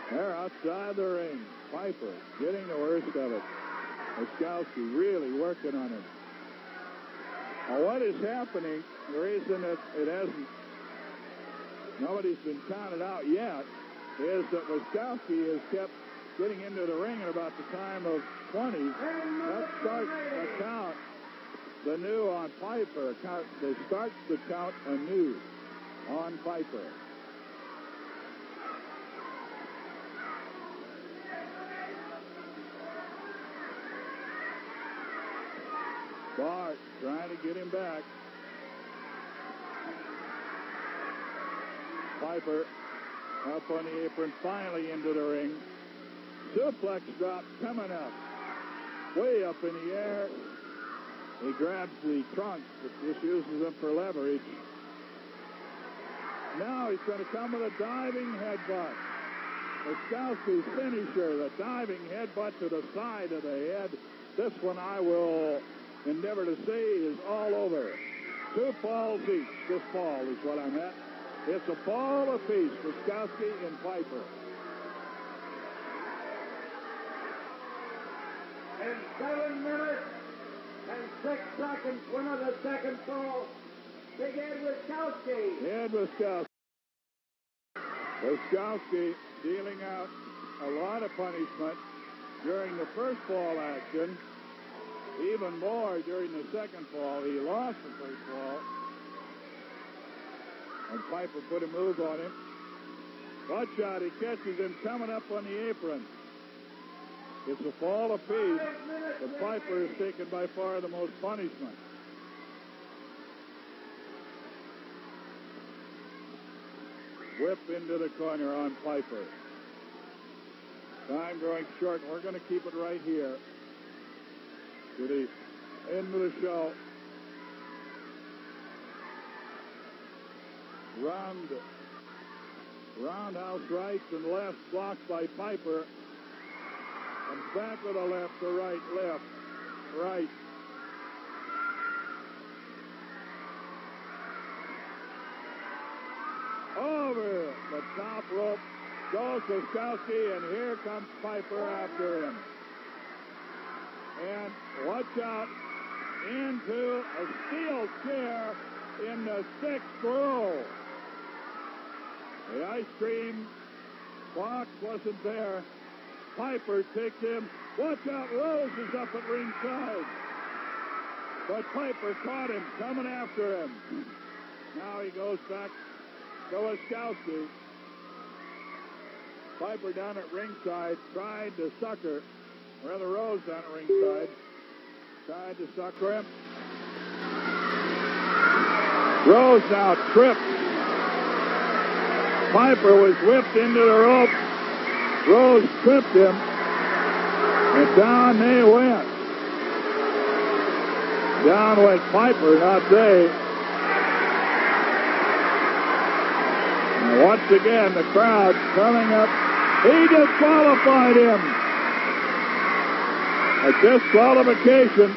They're outside the ring. Piper getting the worst of it. Wiskowski really working on him. Now, what is happening, the reason that it hasn't nobody's been counted out yet, is that Wiskowski has kept getting into the ring at about the time of 20. That starts the count anew on Piper. That starts the count anew on Piper. Barr trying to get him back. Piper up on the apron, finally into the ring. Suplex drop coming up. Way up in the air. He grabs the trunk, but just uses them for leverage. Now he's going to come with a diving headbutt. Wiskowski's finisher, the diving headbutt to the side of the head. This one I will endeavor to say is all over. 2 falls each. This fall is what I'm at. It's a fall apiece, Wiskowski and Piper. In 7 minutes and 6 seconds, winner the second fall, Big Ed Wiskowski. Ed Wiskowski. Wiskowski dealing out a lot of punishment during the first fall action. Even more during the second fall. He lost the first fall. And Piper put a move on him. Watch out, he catches him coming up on the apron. It's a fall apiece, but Piper is taken by far the most punishment. Whip into the corner on Piper. Time growing short. We're going to keep it right here to the end of the show. Roundhouse rights and lefts blocked by Piper. And back with a left to right, left, right. Over the top rope goes Wiskowski, and here comes Piper after him. And watch out, into a steel chair in the 6th row. The ice cream box wasn't there. Piper takes him. Watch out, Rose is up at ringside. But Piper caught him, coming after him. Now he goes back to Wiskowski. Piper down at ringside tried to sucker. Rather, Rose down at ringside tried to sucker him. Rose now tripped. Piper was whipped into the rope. Rose tripped him, and down they went. Down went Piper, not they. And once again, the crowd coming up. He disqualified him. A disqualification.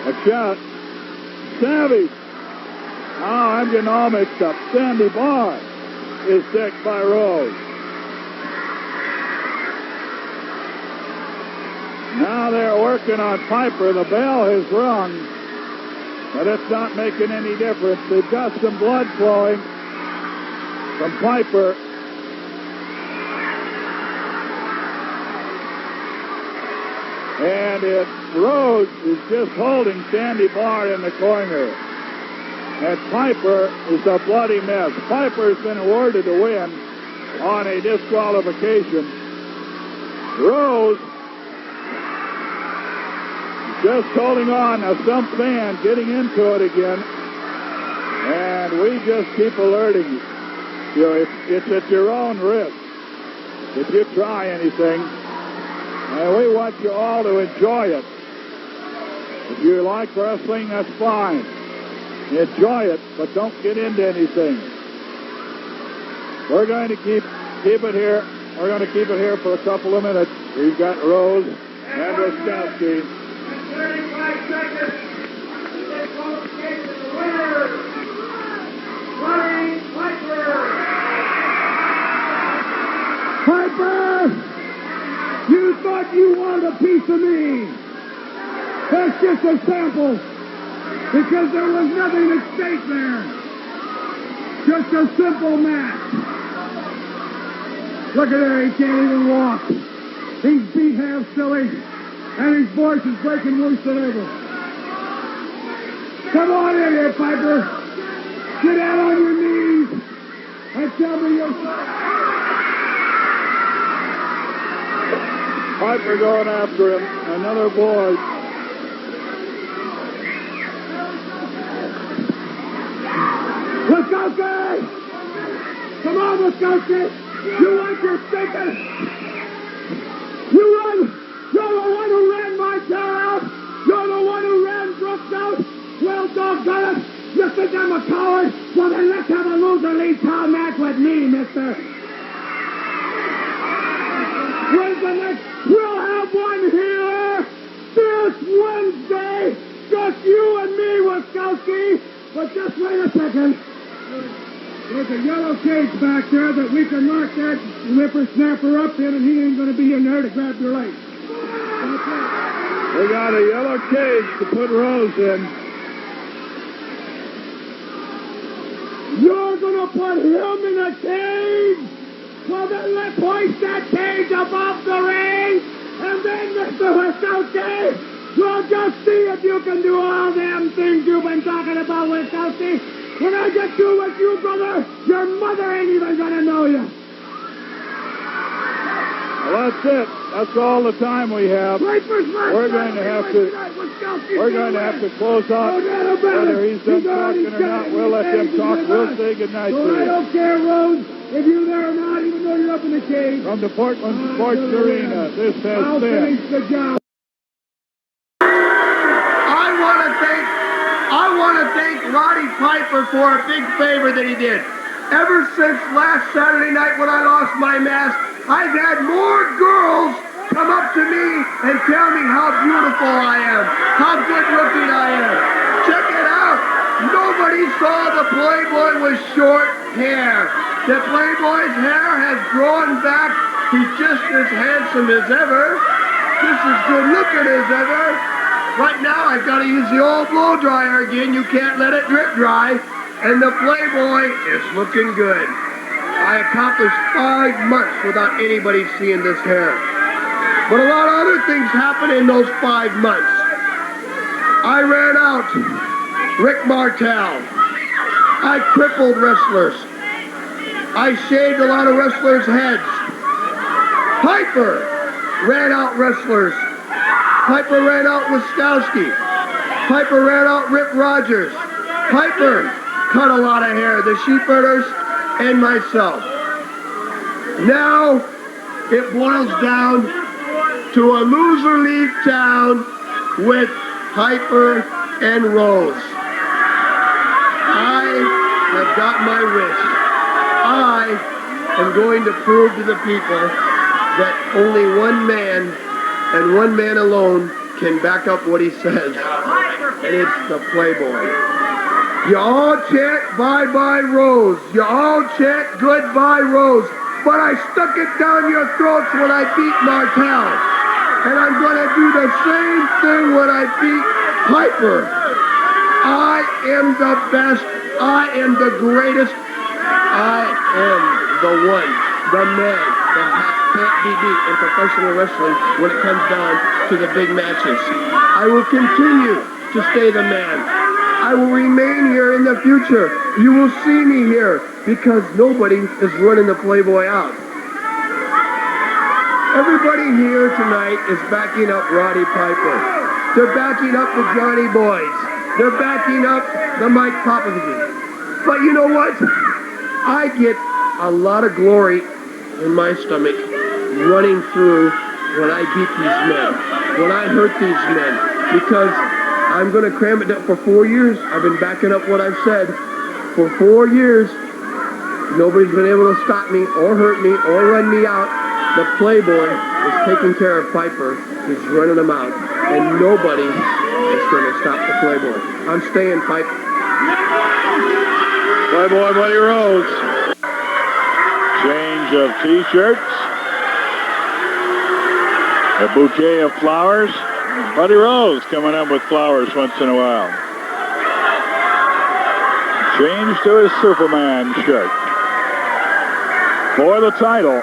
A shot. Savage. Oh, I'm getting all mixed up. Sandy Barr is decked by Rose. Now they're working on Piper. The bell has rung, but it's not making any difference. They've got some blood flowing from Piper. And Rose is just holding Sandy Barr in the corner. And Piper is a bloody mess. Piper's been awarded a win on a disqualification. Rose just holding on. Now some fan getting into it again. And we just keep alerting you. You know, it's at your own risk if you try anything. And we want you all to enjoy it. If you like wrestling, that's fine. Enjoy it, but don't get into anything. We're going to keep it here. We're going to keep it here for a couple of minutes. We've got Rose and Wiskowski. 35 seconds. This qualification, the winner, Roddy Piper. Piper, you thought what you want a piece of me. That's just a sample, because there was nothing at stake there. Just a simple match. Look at there, he can't even walk. He's beat half silly, and his voice is breaking worse than ever. Come on in here, Piper. Get out on your knees and tell me you're sorry. Piper going after him. Another boy. Wiskowski! Come on, Wiskowski! You want your sticker? You're the one who ran Martel out! You're the one who ran Brooks out! Well, doggone it! You think I'm a coward? Well, then let's have a loser leave town match with me, mister! When's the next? We'll have one here this Wednesday! Just you and me, Wiskowski! But just wait a second. There's a yellow cage back there that we can lock that whippersnapper up in, and he ain't going to be in there to grab your leg. We got a yellow cage to put Rose in. You're going to put him in a cage? Well, then let's hoist that cage above the ring, and then, Mr. Wiskowski, we'll just see if you can do all them things you've been talking about, Wiskowski. When I get through with you, brother, your mother ain't even going to know you. Well, that's it. That's all the time we have. We're going to have to close out. Whether he's done talking or not, we'll let them talk. We'll say goodnight to you. I don't care, Rose, if you're there or not, even though you're up in the cage. From the Portland Sports Arena, this has I'll been. finish the job. I want to thank Roddy Piper for a big favor that he did. Ever since last Saturday night when I lost my mask, I've had more girls come up to me and tell me how beautiful I am, how good looking I am. Check it out. Nobody saw the Playboy with short hair. The Playboy's hair has grown back. He's just as handsome as ever, just as good looking as ever. Right now, I've got to use the old blow dryer again. You can't let it drip dry. And the Playboy is looking good. I accomplished 5 months without anybody seeing this hair. But a lot of other things happened in those 5 months. I ran out Rick Martel. I crippled wrestlers. I shaved a lot of wrestlers' heads. Piper ran out wrestlers. Piper ran out Wiskowski. Piper ran out Rip Rogers. Piper cut a lot of hair, the Sheepherders and myself. Now it boils down to a loser leave town with Piper and Rose. I have got my wish. I am going to prove to the people that only one man and one man alone can back up what he says. And it's the Playboy. You all chant bye-bye Rose. You all chant goodbye Rose. But I stuck it down your throats when I beat Martel. And I'm going to do the same thing when I beat Piper. I am the best. I am the greatest. I am the one, the man that can't be beat in professional wrestling when it comes down to the big matches. I will continue to stay the man. I will remain here in the future. You will see me here because nobody is running the Playboy out. Everybody here tonight is backing up Roddy Piper. They're backing up the Johnny Boys. They're backing up the Mike Popovich. But you know what? I get a lot of glory in my stomach running through when I beat these men, when I hurt these men, because I'm going to cram it up for 4 years. I've been backing up what I've said for 4 years. Nobody's been able to stop me or hurt me or run me out. The Playboy is taking care of Piper. He's running him out, and nobody is going to stop the Playboy. I'm staying, Pipe. Playboy Buddy Rose. Change of T-shirts. A bouquet of flowers. Buddy Rose coming up with flowers once in a while. Change to his Superman shirt. For the title.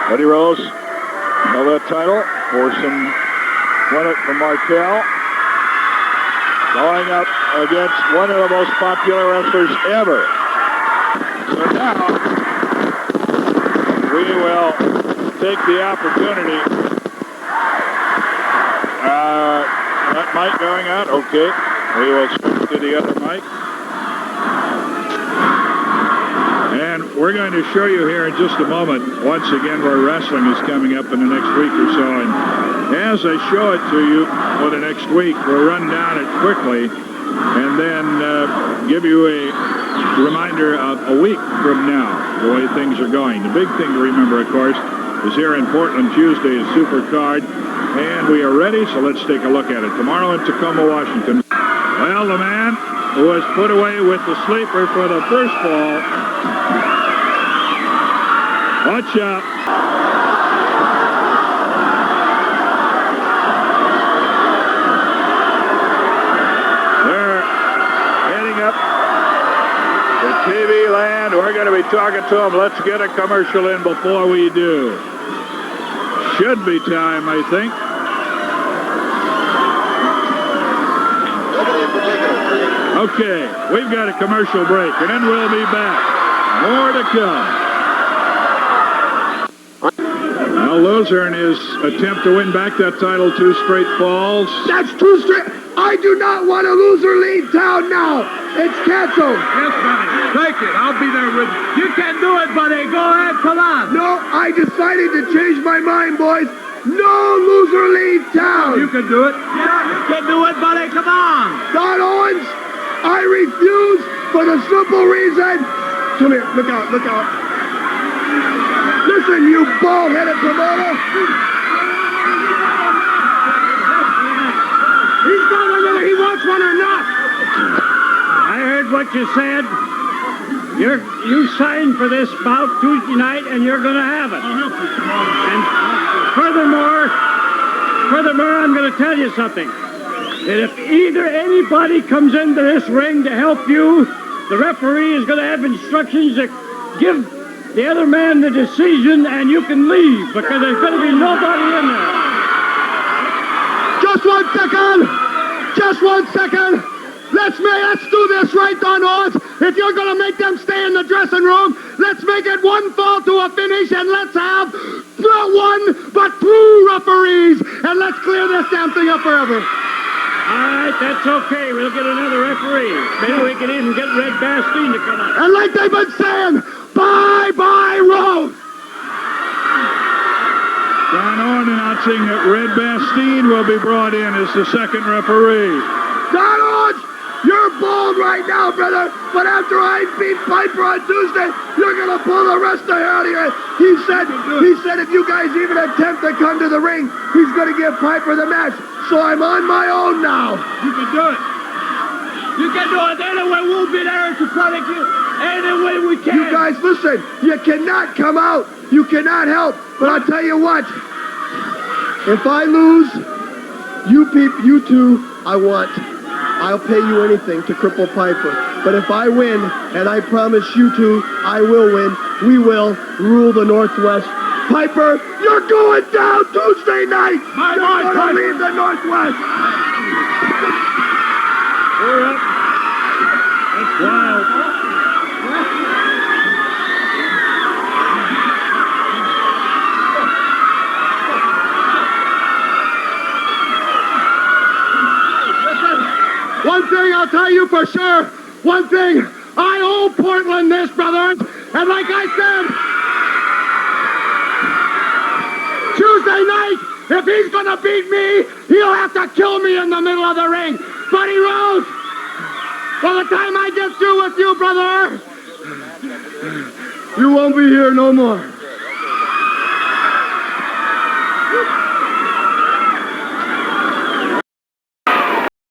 Buddy Rose held that title. Orson won it from Martel. Going up against one of the most popular wrestlers ever. So now we will take the opportunity. That mic going out? Okay. We will switch to the other mic. And we're going to show you here in just a moment, once again, where wrestling is coming up in the next week or so. And as I show it to you for the next week, we'll run down it quickly and then give you a reminder of a week from now, the way things are going. The big thing to remember, of course, is here in Portland Tuesday is Supercard. And we are ready, so let's take a look at it. Tomorrow in Tacoma, Washington. Well, the man who was put away with the sleeper for the first fall. Watch out. They're heading up to TV land. We're going to be talking to them. Let's get a commercial in before we do. Should be time, I think. Okay, we've got a commercial break, and then we'll be back. More to come. Now, loser in his attempt to win back that title, 2 straight falls. That's 2 straight. I do not want a loser leave town now. It's canceled. Yes, buddy. Take it. I'll be there with you. You can do it, buddy. Go ahead. Come on. No, I decided to change my mind, boys. No loser leave town. You can do it. Yeah, you can do it, buddy. Come on. Don Owens, I refuse for the simple reason. Come here. Look out. Look out. Listen, you bald-headed promoter. He's got it whether he wants one or not. I heard what you said. You signed for this bout Tuesday night, and you're going to have it. And furthermore, I'm going to tell you something. That if either anybody comes into this ring to help you, the referee is going to have instructions to give the other man the decision, and you can leave because there's going to be nobody in there. Just 1 second. Just 1 second. Let's do this right, Don Owens. If you're going to make them stay in the dressing room, let's make it 1 fall to a finish, and let's have not 1 but 2 referees, and let's clear this damn thing up forever. All right, that's okay. We'll get another referee. Maybe we can even get Red Bastien to come out. And like they've been saying, bye-bye, Rose. Don Owen announcing that Red Bastien will be brought in as the second referee. Don Owens, you're bold right now, brother. But after I beat Piper on Tuesday, you're going to pull the rest of the hair out of your head. He said if you guys even attempt to come to the ring, he's going to give Piper the match. So I'm on my own now. You can do it. You can do it. Anyway, we'll be there to protect you any way we can. You guys, listen. You cannot come out. You cannot help. But I'll tell you what. If I lose, you two, I'll pay you anything to cripple Piper. But if I win, and I promise you two, I will win, we will rule the Northwest. Piper, you're going down Tuesday night. You're going to leave the Northwest. We're up. That's wild. One thing I'll tell you for sure. One thing. I owe Portland this, brother. And like I said, Tuesday night, if he's going to beat me, he'll have to kill me in the middle of the ring. Buddy Rose, by the time I get through with you, brother, you won't be here no more.